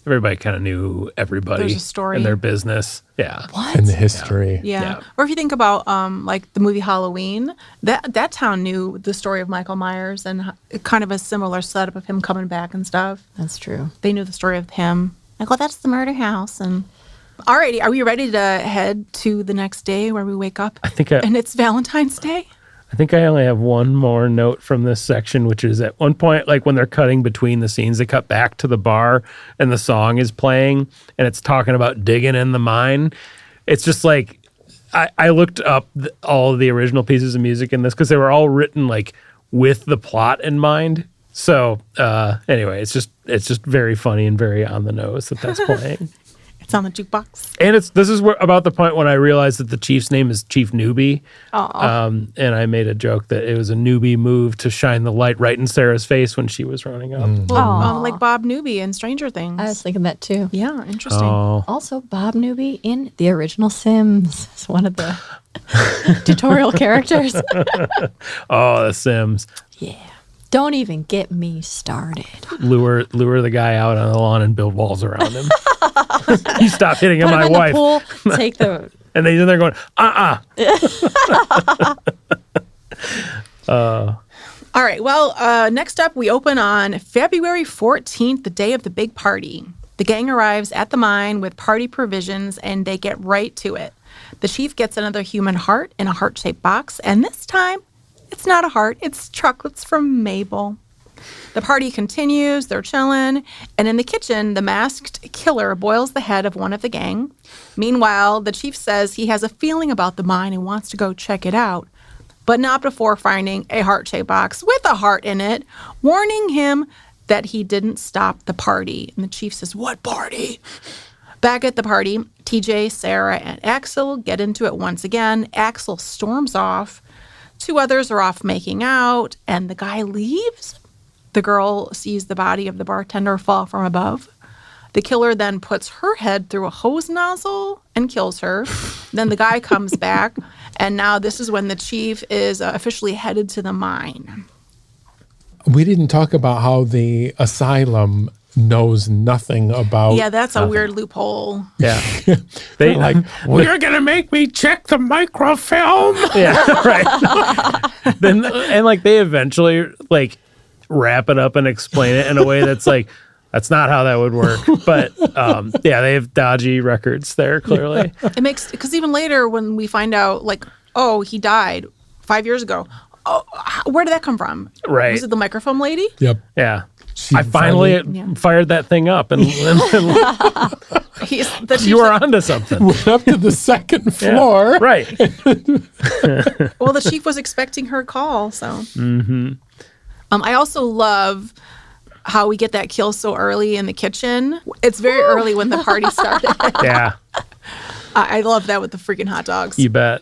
everybody kind of knew everybody There's a story. in their business. Yeah. What? And the history. Yeah. Yeah. Or if you think about like the movie Halloween, that town knew the story of Michael Myers, and kind of a similar setup of him coming back and stuff. That's true. They knew the story of him. Like, oh, that's the murder house. And alrighty, are we ready to head to the next day where we wake up I think and it's Valentine's Day? I only have one more note from this section, which is at one point, like when they're cutting between the scenes, they cut back to the bar and the song is playing and it's talking about digging in the mine. It's just like, I looked up all of the original pieces of music in this because they were all written like with the plot in mind. So anyway, it's just very funny and very on the nose that's playing. It's on the jukebox. And this is about the point when I realized that the chief's name is Chief Newbie. And I made a joke that it was a newbie move to shine the light right in Sarah's face when she was running up. Well, like Bob Newby in Stranger Things. I was thinking that too. Yeah, interesting. Oh, Also, Bob Newby in the original Sims is one of the tutorial characters. oh, The Sims. Yeah. Don't even get me started. Lure the guy out on the lawn and build walls around him. You stop hitting on Put him my in wife. the pool, take the... And then they're going, All right. Well, next up, we open on February 14th, the day of the big party. The gang arrives at the mine with party provisions, and they get right to it. The chief gets another human heart in a heart-shaped box, and this time, it's not a heart. It's chocolates from Mabel. The party continues. They're chilling. And in the kitchen, the masked killer boils the head of one of the gang. Meanwhile, the chief says he has a feeling about the mine and wants to go check it out, but not before finding a heart-shaped box with a heart in it, warning him that he didn't stop the party. And the chief says, "What party?" Back at the party, TJ, Sarah, and Axel get into it once again. Axel storms off. Two others are off making out, and the guy leaves. The girl sees the body of the bartender fall from above. The killer then puts her head through a hose nozzle and kills her. Then the guy comes back, and now this is when the chief is officially headed to the mine. We didn't talk about how the asylum knows nothing about. Yeah, that's a weird loophole. Yeah. They Like, you're going to make me check the microfilm? Yeah, right. Then and like they eventually like wrap it up and explain it in a way that's like that's not how that would work. But yeah, they have dodgy records there clearly. It makes, because even later when we find out, like, oh, he died 5 years ago. Oh, where did that come from? Right. Was it the microfilm lady? Yep. Yeah. She I finally fired that thing up and The chief you were onto something. went up to the second Yeah, floor. right. Well, the chief was expecting her call, so. Mm-hmm. I also love how we get that kill so early in the kitchen. It's very early when the party started. Yeah, I love that with the freaking hot dogs. you bet.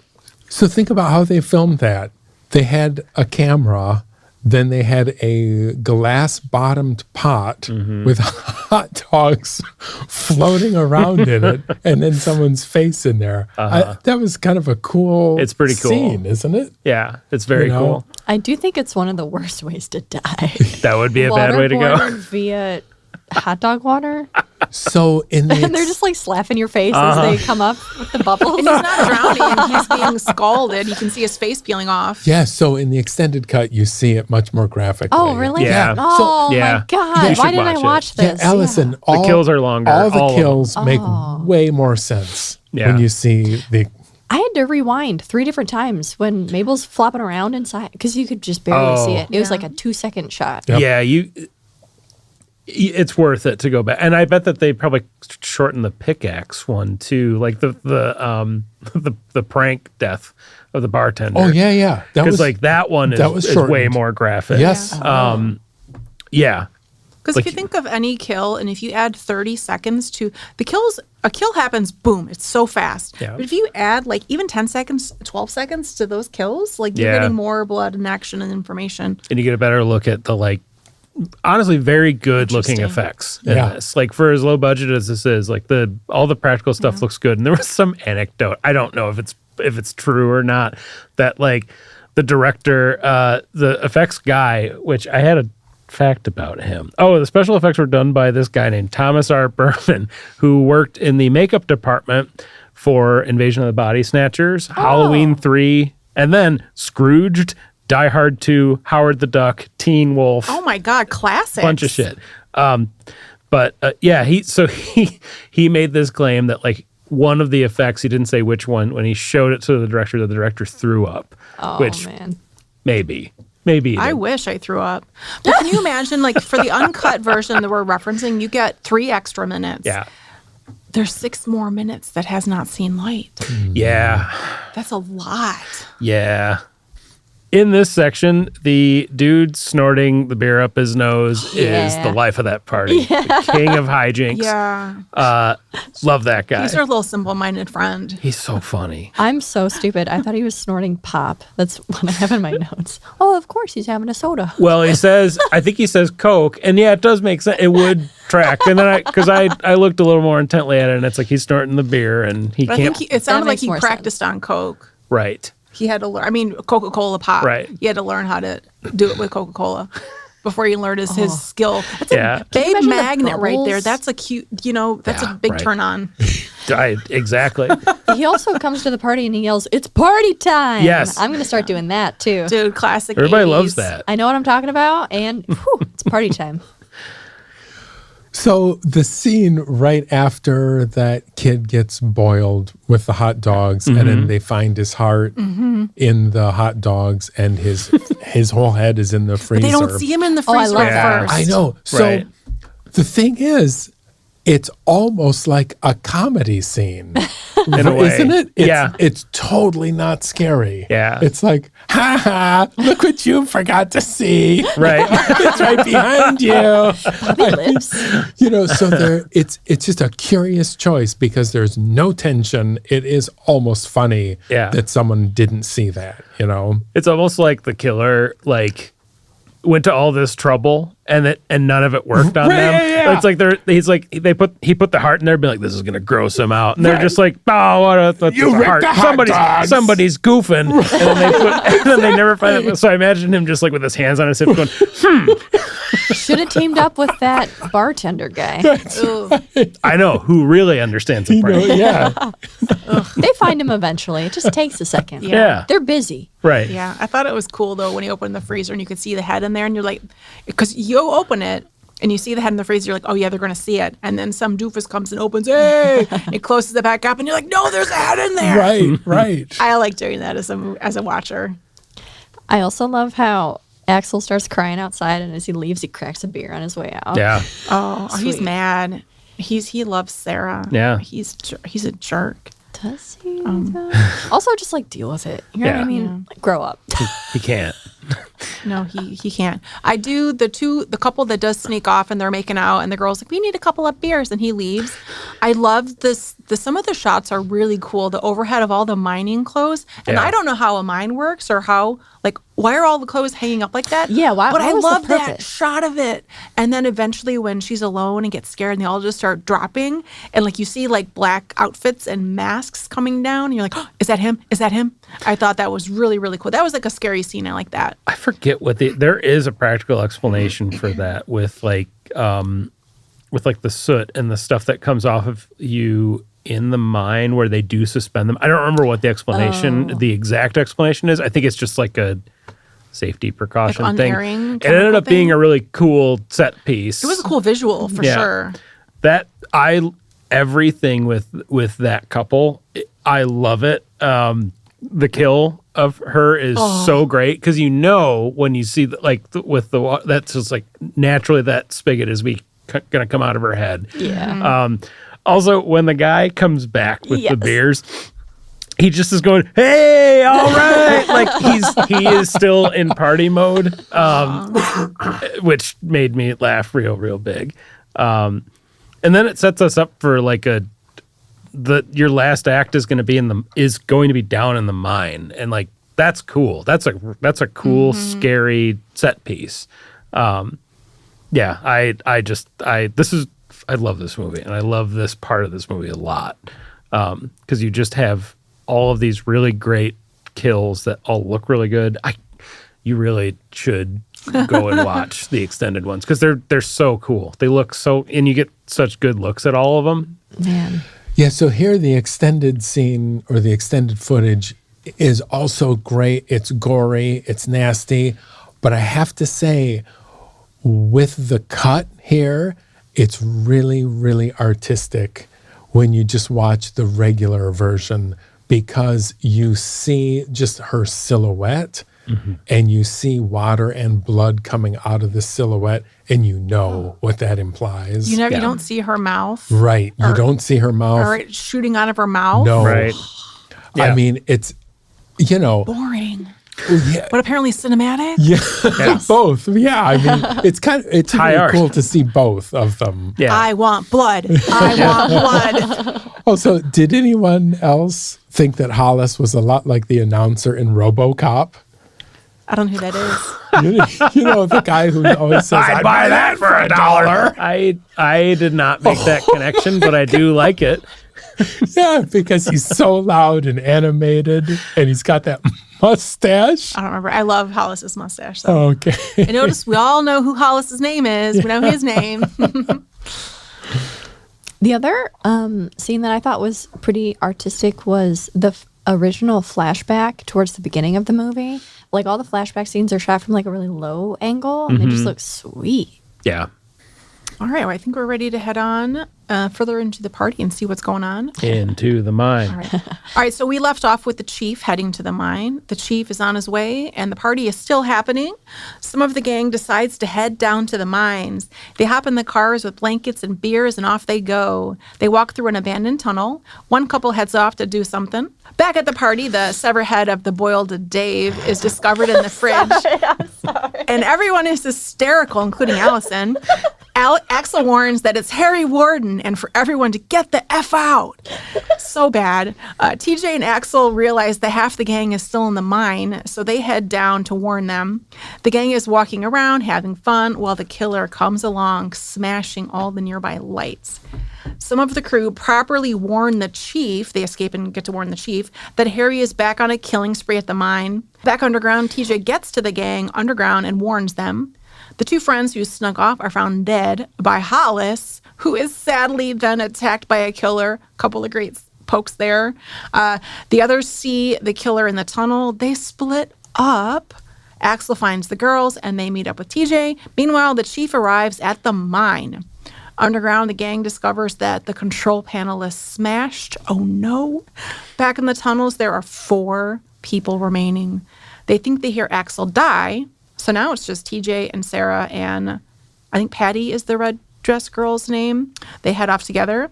So think about how they filmed that. They had a camera, then they had a glass-bottomed pot with hot dogs floating around in it, and then someone's face in there. That was kind of a cool It's pretty cool. scene, isn't it? Yeah, it's very You know? cool. I do think it's one of the worst ways to die. That would be a bad way to go. Waterborne via hot dog water. So in the And they're just like slapping your face as they come up with the bubbles. And he's not drowning. He's being scalded. You can see his face peeling off. yeah, so in the extended cut, you see it much more graphically. Oh, really? Yeah. Oh, Yeah. my God. You should Why didn't I watch it. watch Yeah, this? Allison, The kills are longer, All the all of them. kills make way more sense Yeah. when you see the. I had to rewind 3 different times when Mabel's flopping around inside because you could just barely see it. It was Yeah. like a 2-second shot. Yep. Yeah, it's worth it to go back, and I bet that they probably shortened the pickaxe one too, like the prank death of the bartender. Oh yeah. That because was like that one that was is way shortened. more graphic. Yes. Yeah. Because Like- if you think of any kill, and if you add 30 seconds to the kills, a kill happens, boom, it's so fast. Yeah. But if you add like even 10 seconds, 12 seconds to those kills, like you're Yeah. getting more blood and action and information. And you get a better look at the like honestly very good looking Interesting. effects in Yeah. this. Like for as low budget as this is, like all the practical stuff looks good. And there was some anecdote, I don't know if it's true or not, that like the director, the effects guy, which I had a fact about him. Oh, the special effects were done by this guy named Thomas R. Berman, who worked in the makeup department for Invasion of the Body Snatchers, Halloween 3, and then Scrooged, Die Hard 2, Howard the Duck, Teen Wolf, Oh my God, classics. bunch of shit. But yeah, he made this claim that like one of the effects, he didn't say which one, when he showed it to the director threw up. Oh, which man. maybe he I did. wish I threw up. But can you imagine, like, for the uncut version that we're referencing, you get 3 extra minutes. Yeah. There's 6 more minutes that has not seen light. Yeah. That's a lot. Yeah. In this section, the dude snorting the beer up his nose is Yeah. the life of that party. The king of hijinks. Yeah. Love that guy. He's our little simple-minded friend. He's so funny. I'm so stupid. I thought he was snorting pop. That's what I have in my notes. Oh, of course he's having a soda. Well, I think he says Coke, and yeah, it does make sense. It would track. And then because I looked a little more intently at it, and it's like he's snorting the beer, and he But I can't. think it sounded like makes he more practiced on Coke. Right. He had to learn. I mean, Coca-Cola pop. Right. He had to learn how to do it with Coca-Cola before he learned his skill. That's Yeah. a big imagine the magnet right there. bubbles? That's a cute, that's Yeah, a big right. turn on. Exactly. He also comes to the party and he yells, "It's party time!" Yes. I'm going to start doing that too. Dude, classic. Everybody 80s. loves that. I know what I'm talking about, and whew, it's party time. So the scene right after that kid gets boiled with the hot dogs, and then they find his heart in the hot dogs, and his whole head is in the freezer. But they don't see him in the Oh, I freezer love at that. first. I know. So Right. the thing is, it's almost like a comedy scene, In a way. isn't it? Yeah. It's totally not scary. Yeah. It's like, ha ha, look what you forgot to see. Right. It's right behind you. Lips. So it's just a curious choice because there's no tension. It is almost funny that someone didn't see that, It's almost like the killer went to all this trouble and none of it worked on them. Yeah. It's like he put the heart in there, be like, this is gonna gross him out, and they're just like, oh, what You a ripped heart. the hot dogs. Somebody's goofing, and then they never find it. So I imagine him just like with his hands on his hips, going, Should have teamed up with that bartender guy. I know who really understands the part. Yeah. They find him eventually. It just takes a second. Yeah. They're busy. Right. Yeah, I thought it was cool though when he opened the freezer and you could see the head in there, and you're like, because you open it and you see the head in the freezer, you're like, oh yeah, they're gonna see it, and then some doofus comes and opens, hey, it closes it back up, and you're like, no, there's a head in there. Right. I like doing that as a watcher. I also love how Axel starts crying outside, and as he leaves, he cracks a beer on his way out. Yeah. Oh, he's Sweet. mad. He loves Sarah. Yeah. he's a jerk. Does he? Also, just deal with it. You know what I Yeah. mean? Grow up. He can't. No, he can't. I do the couple that does sneak off and they're making out and the girl's like, we need a couple of beers, and he leaves. I love this. Some of the shots are really cool. The overhead of all the mining clothes, and Yeah. I don't know how a mine works or how why are all the clothes hanging up like that? Yeah, why- But what I was the love that purpose? shot of it. And then eventually when she's alone and gets scared and they all just start dropping and you see black outfits and masks coming down and you're like, oh, is that him? Is that him? I thought that was really, really cool. That was a scary scene. I like that. I forget there is a practical explanation for that with the soot and the stuff that comes off of you in the mine where they do suspend them. I don't remember what the exact explanation is. I think it's just a safety precaution thing. Unerring It ended up chemical being thing? a really cool set piece. It was a cool visual for sure. Everything with that couple, I love it. The kill of her is so great because when you see that's just naturally that spigot is gonna come out of her head. Yeah. Also, when the guy comes back with the beers, he just is going, "Hey, all right!" he is still in party mode, which made me laugh real big. And then it sets us up for your last act is going to be down in the mine, and that's cool. That's a cool, scary set piece. I love this movie, and I love this part of this movie a lot because you just have all of these really great kills that all look really good. You really should go and watch the extended ones because they're so cool. They look and you get such good looks at all of them. Man. Yeah, so here the extended scene or the extended footage is also great. It's gory, it's nasty, but I have to say, with the cut here, it's really, really artistic when you just watch the regular version because you see just her silhouette and you see water and blood coming out of the silhouette and you know what that implies. You don't see her mouth. Right. You don't see her mouth. Or it shooting out of her mouth. No. Right. I Yeah. mean, it's, Boring. yeah. But apparently cinematic. Yeah, both. Yeah, I mean, it's High really art. cool to see both of them. Yeah. I want blood. I want blood. Oh, so did anyone else think that Hollis was a lot like the announcer in RoboCop? I don't know who that is. You know, the guy who always says, "I'd buy that for $1." I did not make that connection, but I do like it. Yeah, because he's so loud and animated, and he's got that mustache. I don't remember. I love Hollis's mustache. Though. Okay. I noticed we all know who Hollis's name is. We know his name. The other scene that I thought was pretty artistic was the original flashback towards the beginning of the movie. Like all the flashback scenes are shot from like a really low angle, and they just look sweet. Yeah. All right, well, I think we're ready to head on further into the party and see what's going on. Into the mine. All right, so we left off with the chief heading to the mine. The chief is on his way, and the party is still happening. Some of the gang decides to head down to the mines. They hop in the cars with blankets and beers, and off they go. They walk through an abandoned tunnel. One couple heads off to do something. Back at the party, the severed head of the boiled Dave is discovered in the fridge. I'm sorry. And everyone is hysterical, including Allison. Axel warns that it's Harry Warden and for everyone to get the F out. So bad. TJ and Axel realize that half the gang is still in the mine, so they head down to warn them. The gang is walking around, having fun, while the killer comes along, smashing all the nearby lights. Some of the crew properly warn the chief, they escape and get to warn the chief, that Harry is back on a killing spree at the mine. Back underground, TJ gets to the gang underground and warns them. The two friends who snuck off are found dead by Hollis, who is sadly then attacked by a killer. A couple of great pokes there. The others see the killer in the tunnel. They split up. Axel finds the girls, and they meet up with TJ. Meanwhile, the chief arrives at the mine. Underground, the gang discovers that the control panel is smashed. Oh, no. Back in the tunnels, there are 4 people remaining. They think they hear Axel die. So now it's just TJ and Sarah, and I think Patty is the red dress girl's name. They head off together,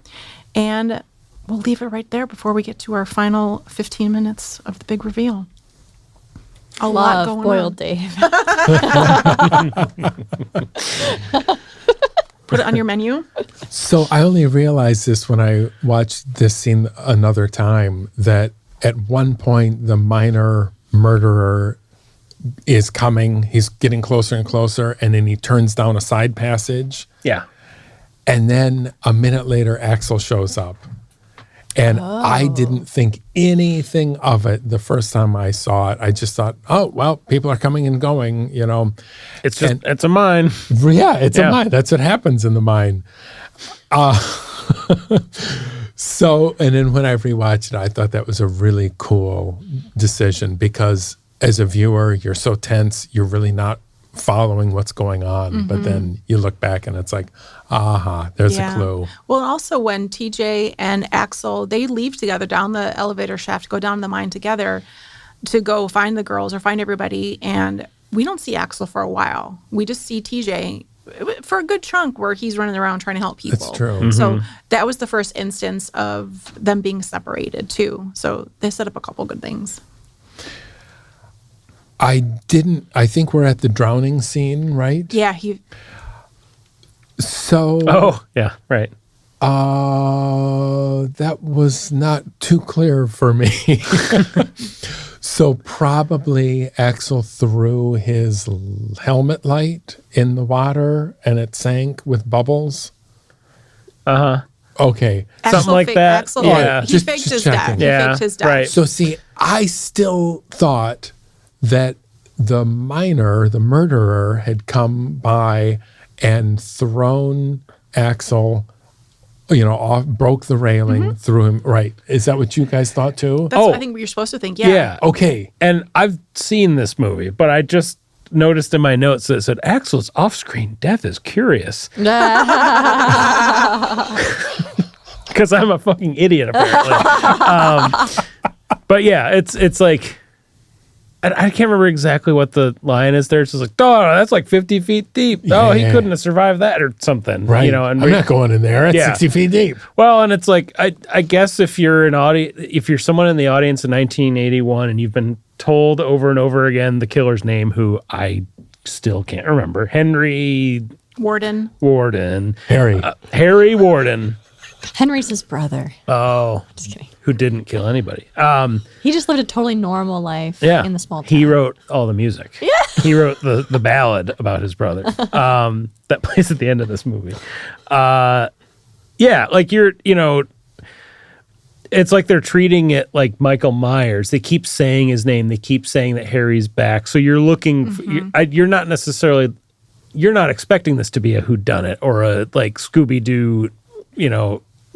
and we'll leave it right there before we get to our final 15 minutes of the big reveal. A lot going boiled on. Dave. Put it on your menu. So I only realized this when I watched this scene another time, that at one point the minor murderer is coming. He's getting closer and closer, and then he turns down a side passage. Yeah. And then a minute later, Axel shows up. And I didn't think anything of it the first time I saw it. I just thought, oh, well, people are coming and going, you know. It's just, it's a mine. Yeah, it's a mine. That's what happens in the mine. So, and then when I rewatched it, I thought that was a really cool decision, because as a viewer, you're so tense, you're really not following what's going on. Mm-hmm. But then you look back and it's like, aha, there's a clue. Well, also when TJ and Axel, they leave together down the elevator shaft, go down the mine together to go find the girls or find everybody. And we don't see Axel for a while. We just see TJ for a good chunk where he's running around trying to help people. That's true. Mm-hmm. So that was the first instance of them being separated too. So they set up a couple good things. I think we're at the drowning scene, right? Yeah, So. Oh, yeah, right. That was not too clear for me. So probably Axel threw his helmet light in the water and it sank with bubbles. Uh-huh. Okay. Something like that. Axel, Yeah. he faked his death. checking. He Yeah, faked his death. right. So see, I still thought that the murderer, had come by and thrown Axel, off, broke the railing, threw him. Right. Is that what you guys thought too? That's what I think you're supposed to think. Yeah. Yeah. Okay. And I've seen this movie, but I just noticed in my notes that it said Axel's off-screen death is curious. Because I'm a fucking idiot, apparently. But yeah, it's like, I can't remember exactly what the line is there. It's just like, oh, that's like 50 feet deep. Oh, he couldn't have survived that or something. Right. And I'm not going in there. It's 60 feet deep. Well, and it's like, I guess if you're someone in the audience in 1981 and you've been told over and over again the killer's name, who I still can't remember, Henry Warden. Harry Warden. Henry's his brother. Oh, Just kidding. Who didn't kill anybody. He just lived a totally normal life in the small town. He wrote all the music. Yeah. He wrote the ballad about his brother that plays at the end of this movie. Yeah, like it's like they're treating it like Michael Myers. They keep saying his name. They keep saying that Harry's back. So you're looking, you're not expecting this to be a whodunit or a like Scooby-Doo,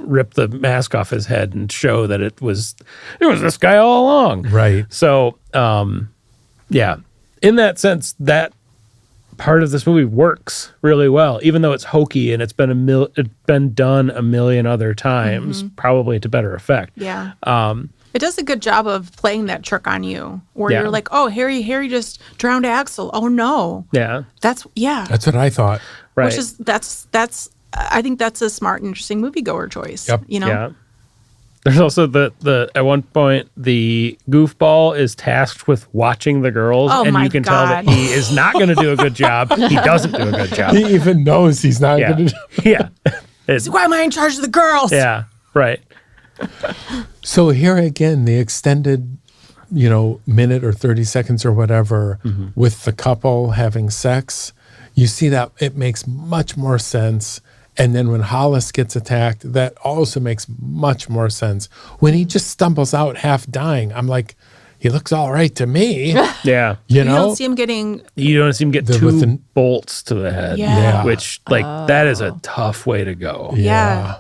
rip the mask off his head and show that it was this guy all along. Right. So, yeah, in that sense, that part of this movie works really well, even though it's hokey and it's been done a million other times, probably to better effect. Yeah. It does a good job of playing that trick on you, where Yeah. you're like, "Oh, Harry just drowned Axel. Oh no." Yeah. That's That's what I thought. Right. Which is that's I think that's a smart, interesting moviegoer choice. Yep. You know. Yeah. There's also the at one point the goofball is tasked with watching the girls, Oh and my you can tell that God. he is not going to do a good job. He doesn't do a good job. He even knows he's not Yeah. going to. Yeah. It's- Why am I in charge of the girls? yeah. Right. So here again, the extended, minute or 30 seconds or whatever with the couple having sex, you see that it makes much more sense. And then when Hollis gets attacked, that also makes much more sense. When he just stumbles out half dying, I'm like, he looks all right to me. Yeah. You You know? don't see him getting. You don't see him get The- two with the- bolts to the head, Yeah. which that is a tough way to go. Yeah.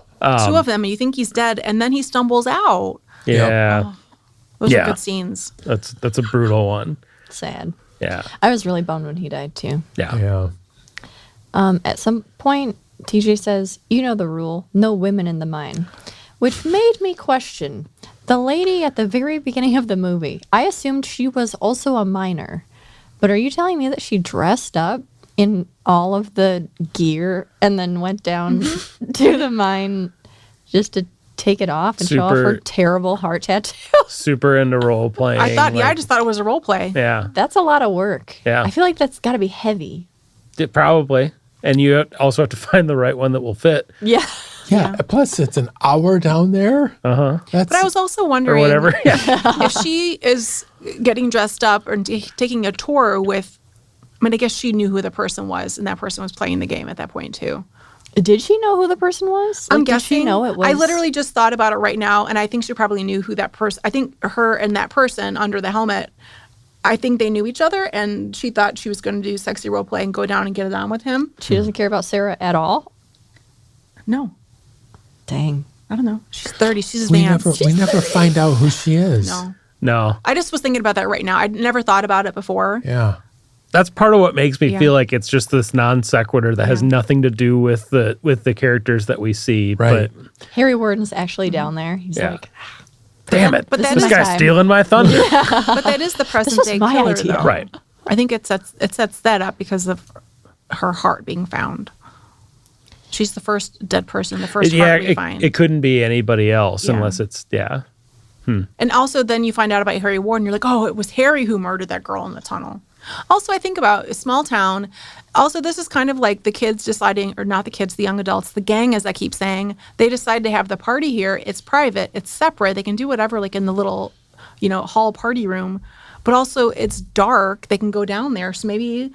Two of them, and you think he's dead, and then he stumbles out. Yeah. Those Yeah. are good scenes. That's a brutal one. Sad. Yeah. I was really bummed when he died too. Yeah. Yeah. At some point, TJ says, "You know the rule: no women in the mine," which made me question the lady at the very beginning of the movie. I assumed she was also a miner, but are you telling me that she dressed up in all of the gear and then went down to the mine just to take it off and show off her Super- terrible heart tattoo? Super into role playing. I thought, I like- just thought it was a role play. Yeah. That's a lot of work. Yeah. I feel like that's got to be heavy. Probably. And you also have to find the right one that will fit Yeah. Yeah. Plus, it's an hour down there. That's But I was also or wondering whatever. Yeah. if she is getting dressed up or taking a tour with. I mean, I guess she knew who the person was, and that person was playing the game at that point too. Did she know who the person was? I'm Like, did guessing. she know it was? I literally just thought about it right now, and I think she probably knew who that person. I think her and that person under the helmet. I think they knew each other, and she thought she was going to do sexy role play and go down and get it on with him. She doesn't care about Sarah at all. No, Dang. I don't know. She's 30. She's we advanced. never find out who she is. No, No. I just was thinking about that right now. I'd never thought about it before. Yeah. That's part of what makes me Yeah. feel like it's just this non sequitur that has Yeah. nothing to do with the characters that we see. Right. But Harry Warden's actually down there. He's Yeah. like, damn it. But This that is This my guy's time. stealing my thunder. But that is the present was day my killer, idea. though. Right. I think it sets that up because of her heart being found. She's the first dead person, the first Yeah, heart we find. it couldn't be anybody else Yeah. unless it's And also then you find out about Harry Warden. You're like, oh, it was Harry who murdered that girl in the tunnel. Also, I think about a small town. Also, this is kind of like the kids deciding, or not the kids, the young adults, the gang, as I keep saying, they decide to have the party here. It's private. It's separate. They can do whatever, like in the little, hall party room. But also it's dark. They can go down there. So maybe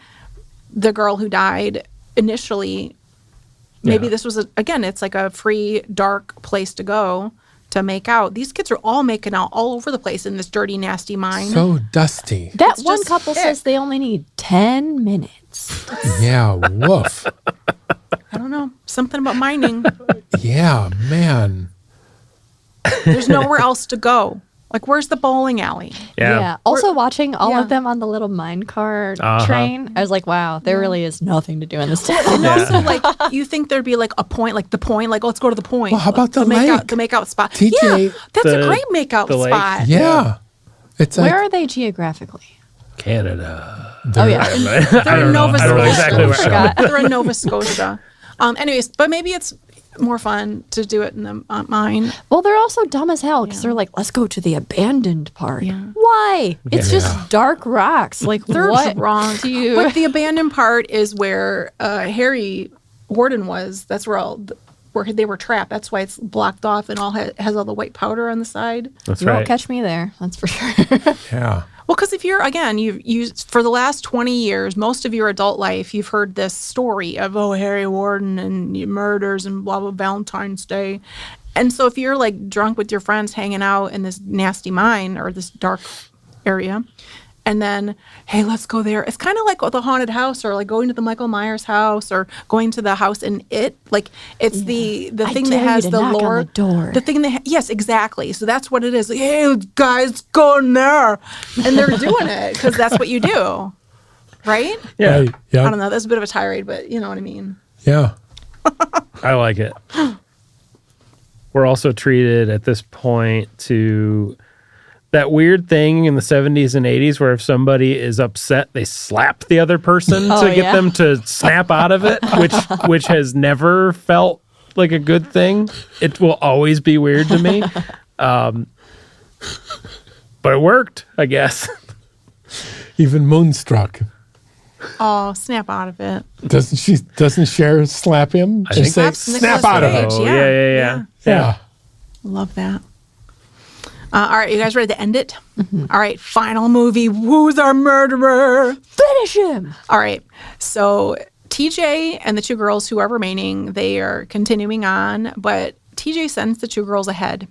the girl who died initially, maybe Yeah. this was, it's like a free, dark place to go to make out. These kids are all making out all over the place in this dirty, nasty mine. So dusty. that It's one just couple sick. says they only need 10 minutes. Yeah. Woof. I don't know. Something about mining. Yeah, man. There's nowhere else to go. Like, where's the bowling alley? yeah. Also, watching all yeah. of them on the little minecart Uh-huh. train, I was like, wow, there really is nothing to do in this town. And also, like, you think there'd be like a point, like the point, like, let's go to the point. Well, how about the make lake? out, the makeout spot? TJ, yeah, that's a the- great makeout the lake. spot. Yeah. It's like Where are they geographically? Canada. Oh, yeah. I They're don't in know. Nova I don't know Scotia. exactly where. Forgot. They're in Nova Scotia. Anyways, but maybe it's more fun to do it in the mine. Well, they're also dumb as hell because they're like, let's go to the abandoned part. Yeah. Why? It's Yeah. just dark rocks. Like, They're what wrong. do you... But the abandoned part is where Harry Warden was. That's where they were trapped. That's why it's blocked off and has all the white powder on the side. That's you right. won't catch me there. That's for sure. yeah. Well, because if you're, again, you for the last 20 years, most of your adult life, you've heard this story of, oh, Harry Warden and murders and blah, blah, Valentine's Day. And so if you're like drunk with your friends hanging out in this nasty mine or this dark area, and then, hey, let's go there. It's kind of like the haunted house, or like going to the Michael Myers house, or going to the house in It. Like it's the I thing that dare you has to the knock on lore. the door. The thing that yes, exactly. So that's what it is. Like, hey, guys, go in there, and they're doing it because that's what you do, right? Yeah. Right. Yeah. I don't know. That's a bit of a tirade, but you know what I mean. Yeah. I like it. We're also treated at this point to that weird thing in the 70s and 80s where if somebody is upset, they slap the other person Oh, to get yeah? them to snap out of it, which has never felt like a good thing. It will always be weird to me. But it worked, I guess. Even Moonstruck. Oh, snap out of it. Doesn't Cher slap him? I And think- say, Slaps snap Nicolas out of Cage. it. Oh, Yeah. yeah. Yeah. Love that. All right, you guys ready to end it? All right, final movie. Who's our murderer? Finish him. All right, so TJ and the two girls who are remaining, they are continuing on, but TJ sends the two girls ahead.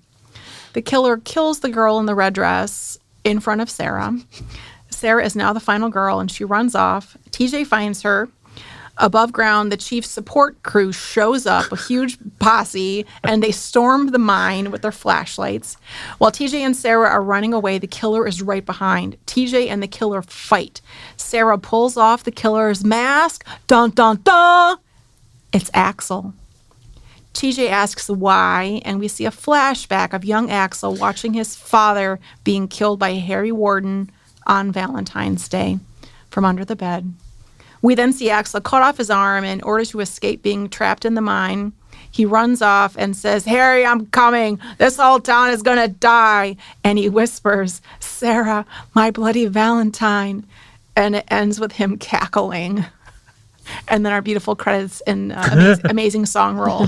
The killer kills the girl in the red dress in front of Sarah. Sarah is now the final girl, and she runs off. TJ finds her. Above ground, the chief's support crew shows up, a huge posse, and they storm the mine with their flashlights. While TJ and Sarah are running away, the killer is right behind. TJ and the killer fight. Sarah pulls off the killer's mask. Dun, dun, dun! It's Axel. TJ asks why, and we see a flashback of young Axel watching his father being killed by Harry Warden on Valentine's Day from under the bed. We then see Axel cut off his arm in order to escape being trapped in the mine. He runs off and says, Harry, I'm coming. This whole town is going to die. And he whispers, Sarah, my bloody Valentine. And it ends with him cackling. And then our beautiful credits and amazing song roll.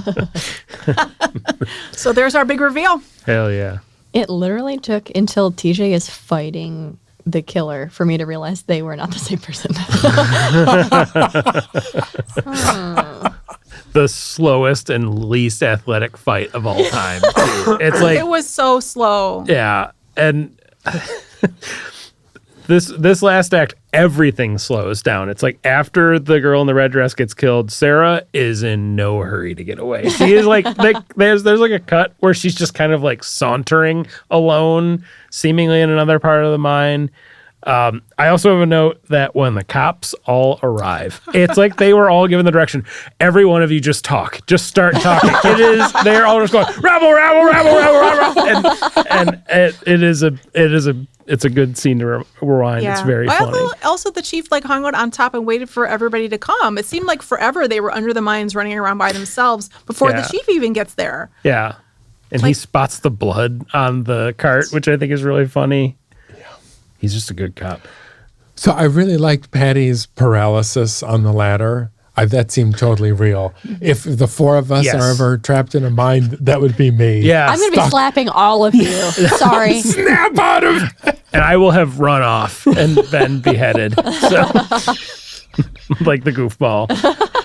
So there's our big reveal. Hell yeah. It literally took until TJ is fighting the killer for me to realize they were not the same person. The slowest and least athletic fight of all time. It's like It was so slow. yeah, and this last act, everything slows down. It's like after the girl in the red dress gets killed, Sarah is in no hurry to get away. She is like there's like a cut where she's just kind of like sauntering alone, seemingly in another part of the mine. I also have a note that when the cops all arrive, it's like they were all given the direction. Every one of you just talk. Just start talking. They're all just going, rabble, rabble, rabble, rabble, rabble. And it's a good scene to rewind. It's very funny. Also, the chief like hung out on top and waited for everybody to come. It seemed like forever they were under the mines running around by themselves before the Yeah. chief even gets there. Yeah. And he Like- spots the blood on the cart, which I think is really funny. He's just a good cop. So I really liked Patty's paralysis on the ladder. That seemed totally real. If the four of us Yes. are ever trapped in a mine, that would be me. Yeah. I'm going to be slapping all of you. Sorry. Snap out of it. And I will have run off and been beheaded. So, like the goofball.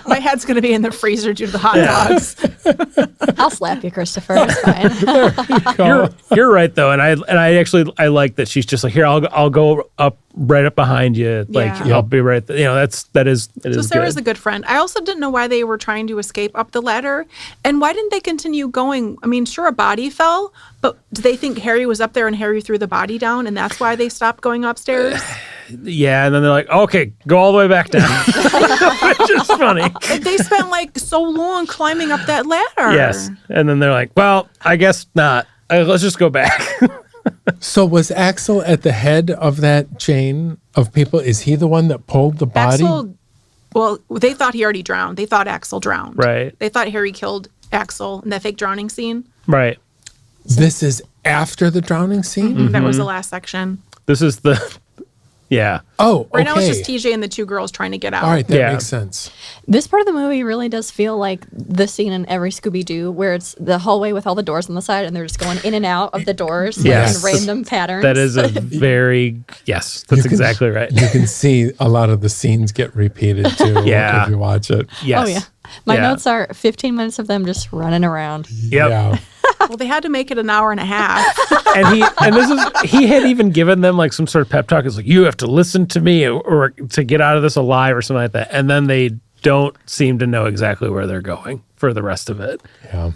My head's going to be in the freezer due to the hot dogs. I'll slap you, Christopher. It's fine. You're right though, and I actually like that she's just like, here, I'll go up right up behind you, like Yeah. I'll be right there. You know, that is So Sarah's good. a good friend. I also didn't know why they were trying to escape up the ladder. And why didn't they continue going? I mean, sure, a body fell, but do they think Harry was up there and Harry threw the body down and that's why they stopped going upstairs? Yeah, and then they're like, okay, go all the way back down, which is funny. They spent like so long climbing up that ladder. Yes, and then they're like, well, I guess not. Let's just go back. So was Axel at the head of that chain of people? Is he the one that pulled the body? Axel, well, they thought he already drowned. They thought Axel drowned. Right. They thought Harry killed Axel in that fake drowning scene. Right. This is after the drowning scene? That was the last section. This is the. Yeah. Oh, okay. Right now it's just TJ and the two girls trying to get out. All right, that Yeah. makes sense. This part of the movie really does feel like the scene in every Scooby-Doo where it's the hallway with all the doors on the side and they're just going in and out of the doors like, Yes. in random patterns. That is a very yes. That's You can- exactly right. You can see a lot of the scenes get repeated too Yeah. if you watch it. Yes. Oh, yeah. My Yeah. notes are 15 minutes of them just running around. Yep. Yeah. Well, they had to make it an hour and a half. He had even given them like some sort of pep talk. It's like, you have to listen to me or to get out of this alive or something like that. And then they don't seem to know exactly where they're going for the rest of it. Yeah.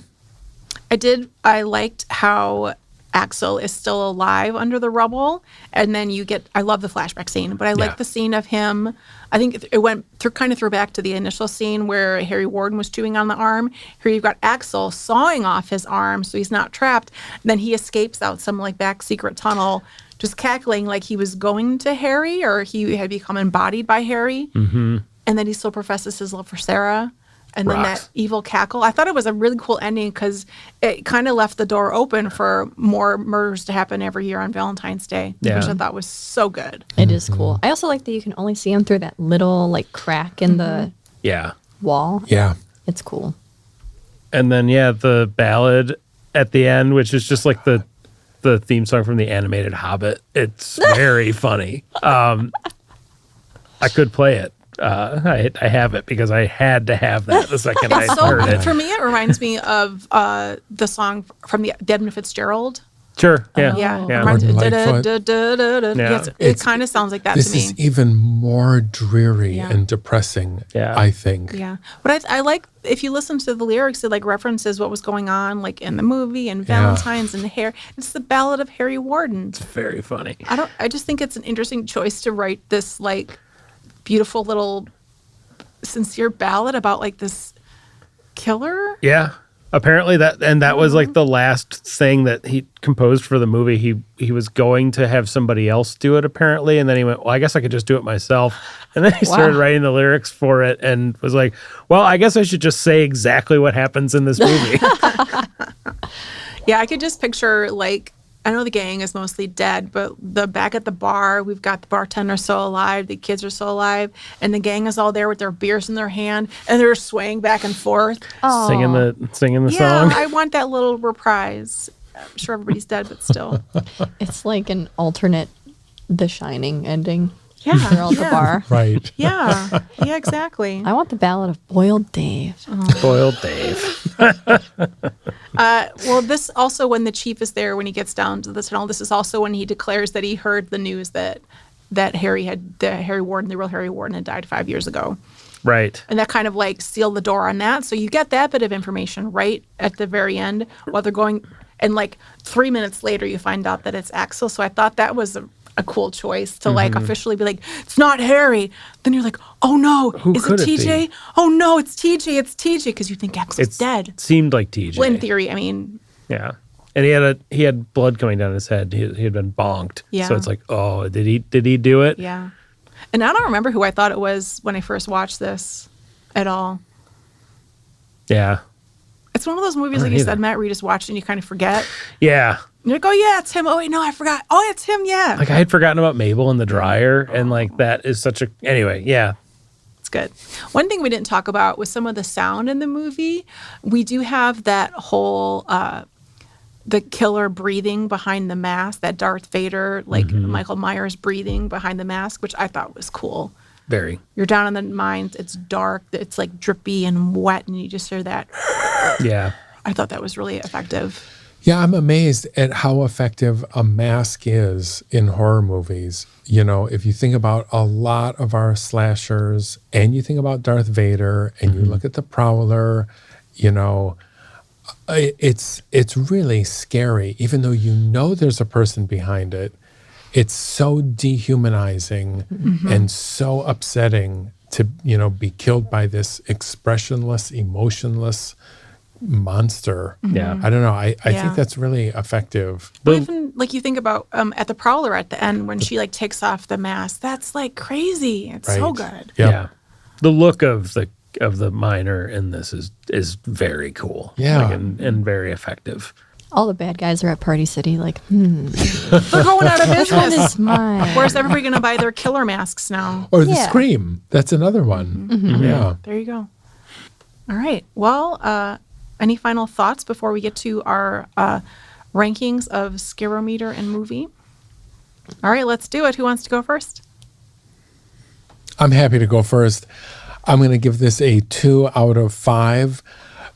I liked how Axel is still alive under the rubble. And then I love the flashback scene, but I like the scene of him. I think it went kind of threw back to the initial scene where Harry Warden was chewing on the arm. Here you've got Axel sawing off his arm so he's not trapped. And then he escapes out some like back secret tunnel, just cackling like he was going to Harry or he had become embodied by Harry. Mm-hmm. And then he still professes his love for Sarah. And then that evil cackle. I thought it was a really cool ending because it kind of left the door open for more murders to happen every year on Valentine's Day, which I thought was so good. It is cool. I also like that you can only see him through that little like crack in the wall. Yeah. It's cool. And then, the ballad at the end, which is just like the theme song from the animated Hobbit. It's very funny. I could play it. I have it because I had to have that the second I heard it. For me, it reminds me of the song from the Edmund Fitzgerald. Sure. Yeah. Yeah. It kind of sounds like that to me. This is even more dreary and depressing, I think. Yeah. But I like, if you listen to the lyrics, it like references what was going on like in the movie and Valentine's and Harry. It's the Ballad of Harry Warden. It's very funny. I just think it's an interesting choice to write this like beautiful little sincere ballad about like this killer. Yeah. Apparently that was like the last thing that he composed for the movie. He was going to have somebody else do it apparently, and then he went, well, I guess I could just do it myself. And then he started writing the lyrics for it and was like, well, I guess I should just say exactly what happens in this movie. Yeah, I could just picture like, I know the gang is mostly dead, but the back at the bar, we've got the bartender still alive, the kids are still alive, and the gang is all there with their beers in their hand, and they're swaying back and forth. Singing the song. Yeah, I want that little reprise. I'm sure everybody's dead, but still. It's like an alternate The Shining ending. Yeah. They're all at the bar. Right. Yeah, exactly. I want the Ballad of Boiled Dave. Boiled Dave. Well, this also when the chief is there, when he gets down to the tunnel, this is also when he declares that he heard the news that Harry Warden, the real Harry Warden, had died 5 years ago. Right. And that kind of like sealed the door on that. So you get that bit of information right at the very end while they're going, and like 3 minutes later you find out that it's Axel. So I thought that was a cool choice to like officially be like, it's not Harry. Then you're like, oh no, is it TJ? Oh no, it's TJ, because you think Axel's dead. It seemed like TJ. Well, in theory, I mean. Yeah. And he had blood coming down his head. He had been bonked. Yeah. So it's like, oh, did he do it? Yeah. And I don't remember who I thought it was when I first watched this at all. Yeah. It's one of those movies, like you said, Matt, where you just watch and you kind of forget. Yeah. You're like, oh, yeah, it's him. Oh, wait, no, I forgot. Oh, it's him, yeah. Like, I had forgotten about Mabel and the dryer, and, like, that is such a... Anyway, yeah. It's good. One thing we didn't talk about was some of the sound in the movie. We do have that whole... the killer breathing behind the mask, that Darth Vader, like Michael Myers breathing behind the mask, which I thought was cool. Very. You're down in the mines. It's dark. It's, like, drippy and wet, and you just hear that. Yeah. I thought that was really effective. Yeah, I'm amazed at how effective a mask is in horror movies. You know, if you think about a lot of our slashers and you think about Darth Vader and you look at the Prowler, you know, it's really scary. Even though you know there's a person behind it, it's so dehumanizing and so upsetting to, you know, be killed by this expressionless, emotionless monster. Yeah. I don't know. I think that's really effective. Well, even like you think about at the Prowler at the end when she like takes off the mask, that's like crazy. It's so good. Yep. Yeah. The look of the miner in this is very cool. Yeah. Like, and very effective. All the bad guys are at Party City like, They're going out of which one business. is mine? Where's everybody going to buy their killer masks now? Or the Yeah. Scream. That's another one. Yeah. There you go. All right. Well, any final thoughts before we get to our rankings of Scarometer and movie? All right, let's do it. Who wants to go first? I'm happy to go first. I'm going to give this a 2 out of 5.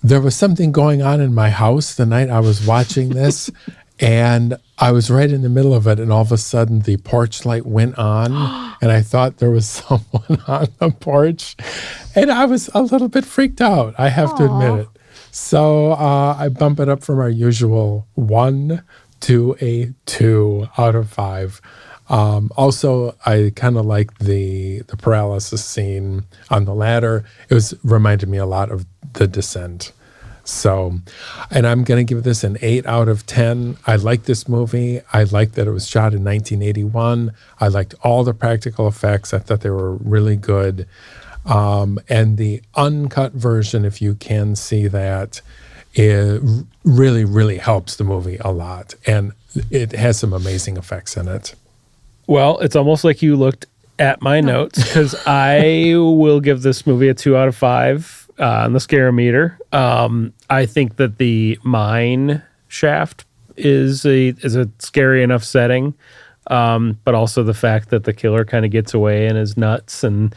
There was something going on in my house the night I was watching this, and I was right in the middle of it, and all of a sudden the porch light went on, and I thought there was someone on the porch, and I was a little bit freaked out, I have to admit it. So I bump it up from our usual 1 to a 2 out of 5. Also, I kind of like the paralysis scene on the ladder. It reminded me a lot of The Descent. So, and I'm going to give this an 8 out of 10. I like this movie. I like that it was shot in 1981. I liked all the practical effects. I thought they were really good. And the uncut version, if you can see that, it really, really helps the movie a lot. And it has some amazing effects in it. Well, it's almost like you looked at my notes, because I will give this movie a 2 out of 5 on the scare-meter. I think that the mine shaft is a scary enough setting, but also the fact that the killer kind of gets away and is nuts, and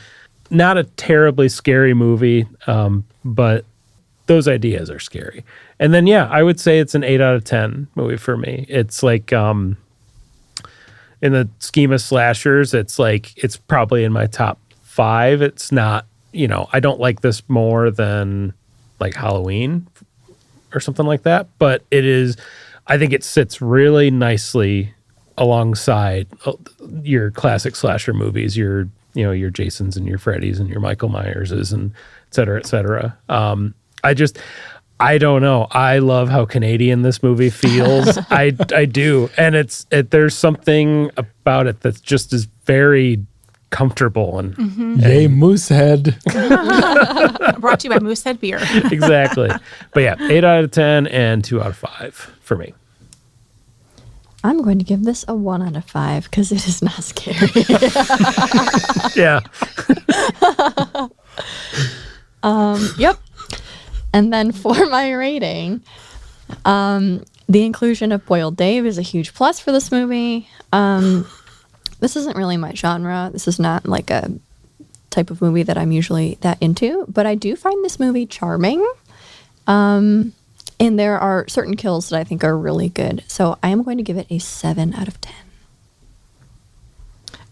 not a terribly scary movie, but those ideas are scary. And then, yeah, I would say it's an 8 out of 10 movie for me. It's like, in the scheme of slashers, it's probably in my top 5. It's not, I don't like this more than like Halloween or something like that, but I think it sits really nicely alongside your classic slasher movies, your Jasons and your Freddys and your Michael Myerses and et cetera, et cetera. I don't know. I love how Canadian this movie feels. I do. And there's something about it that just is very comfortable and Yay, Moosehead. Brought to you by Moosehead Beer. Exactly. But yeah, 8 out of 10 and 2 out of 5 for me. I'm going to give this a 1 out of 5 because it is not scary. Yeah. Yep. And then for my rating, the inclusion of Boiled Dave is a huge plus for this movie. This isn't really my genre. This is not like a type of movie that I'm usually that into, but I do find this movie charming. And there are certain kills that I think are really good. So I am going to give it a 7 out of 10.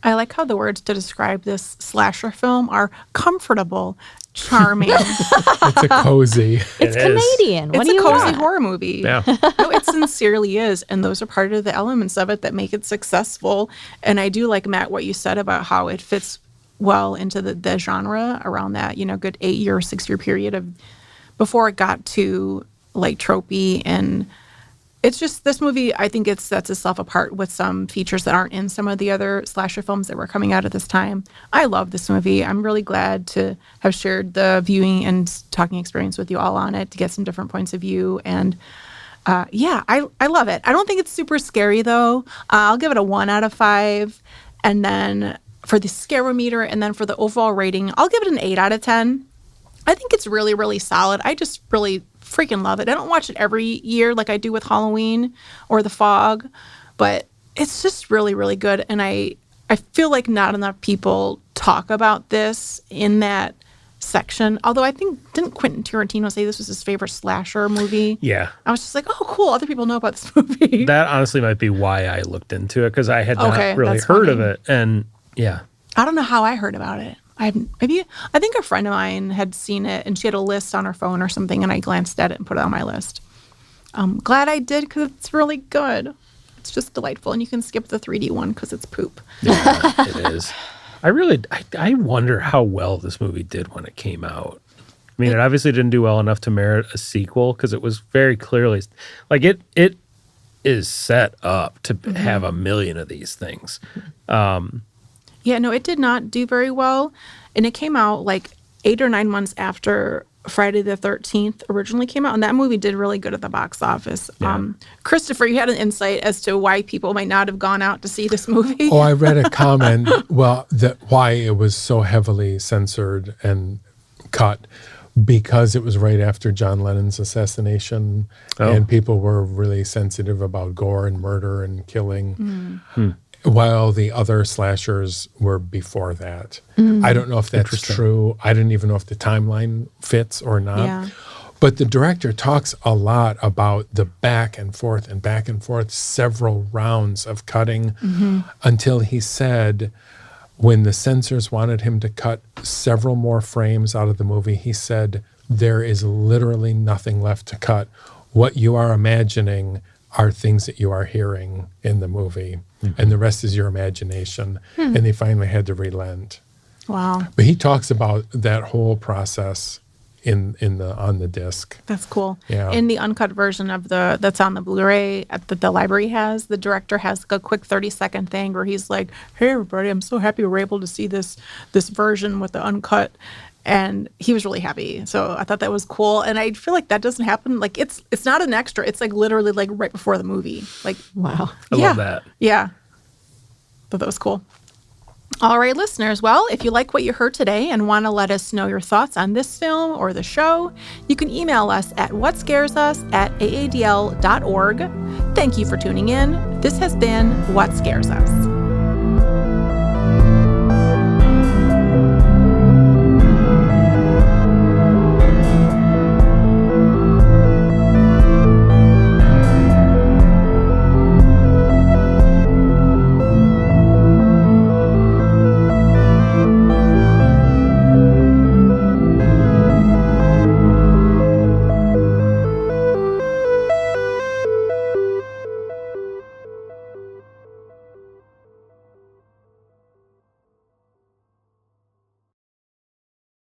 I like how the words to describe this slasher film are comfortable, charming. It's a cozy. It's Canadian. What It's do a you cozy want? horror movie. Yeah. No, it sincerely is. And those are part of the elements of it that make it successful. And I do like, Matt, what you said about how it fits well into the genre around that, good 8-year, 6-year period of before it got to like tropey. And it's just, this movie, I think it sets itself apart with some features that aren't in some of the other slasher films that were coming out at this time. I love this movie. I'm really glad to have shared the viewing and talking experience with you all on it to get some different points of view. And I love it. I don't think it's super scary though. I'll give it a 1 out of 5. And then for the scarometer and then for the overall rating, I'll give it an 8 out of 10. I think it's really, really solid. I just really freaking love it. I don't watch it every year like I do with Halloween or The Fog, but it's just really, really good. And I feel like not enough people talk about this in that section. Although I think, didn't Quentin Tarantino say this was his favorite slasher movie? Yeah. I was just like, oh, cool. Other people know about this movie. That honestly might be why I looked into it, because I had not really that's heard funny. of it. And yeah. I don't know how I heard about it. I think a friend of mine had seen it and she had a list on her phone or something, and I glanced at it and put it on my list. I'm glad I did because it's really good. It's just delightful, and you can skip the 3D one because it's poop. Yeah, it is. I wonder how well this movie did when it came out. I mean, it obviously didn't do well enough to merit a sequel because it was very clearly like it is set up to have a million of these things. Yeah, no, it did not do very well. And it came out like 8 or 9 months after Friday the 13th originally came out. And that movie did really good at the box office. Yeah. Christopher, you had an insight as to why people might not have gone out to see this movie. Oh, I read a comment, why it was so heavily censored and cut, because it was right after John Lennon's assassination, and people were really sensitive about gore and murder and killing. While the other slashers were before that. I don't know if that's true. I didn't even know if the timeline fits or not. Yeah. But the director talks a lot about the back and forth, several rounds of cutting until he said when the censors wanted him to cut several more frames out of the movie, he said, there is literally nothing left to cut. What you are imagining are things that you are hearing in the movie, and the rest is your imagination. And they finally had to relent. Wow. But he talks about that whole process on the disc. That's cool. Yeah. In the uncut version of that's on the Blu-ray that the library has, the director has like a quick 30-second thing where he's like, "Hey everybody, I'm so happy we're able to see this version with the uncut." And he was really happy. So I thought that was cool. And I feel like that doesn't happen. Like it's not an extra. It's like literally like right before the movie. Like, Wow. I love that. Yeah. Thought that was cool. All right, listeners. Well, if you like what you heard today and want to let us know your thoughts on this film or the show, you can email us at whatscaresus@aadl.org. Thank you for tuning in. This has been What Scares Us.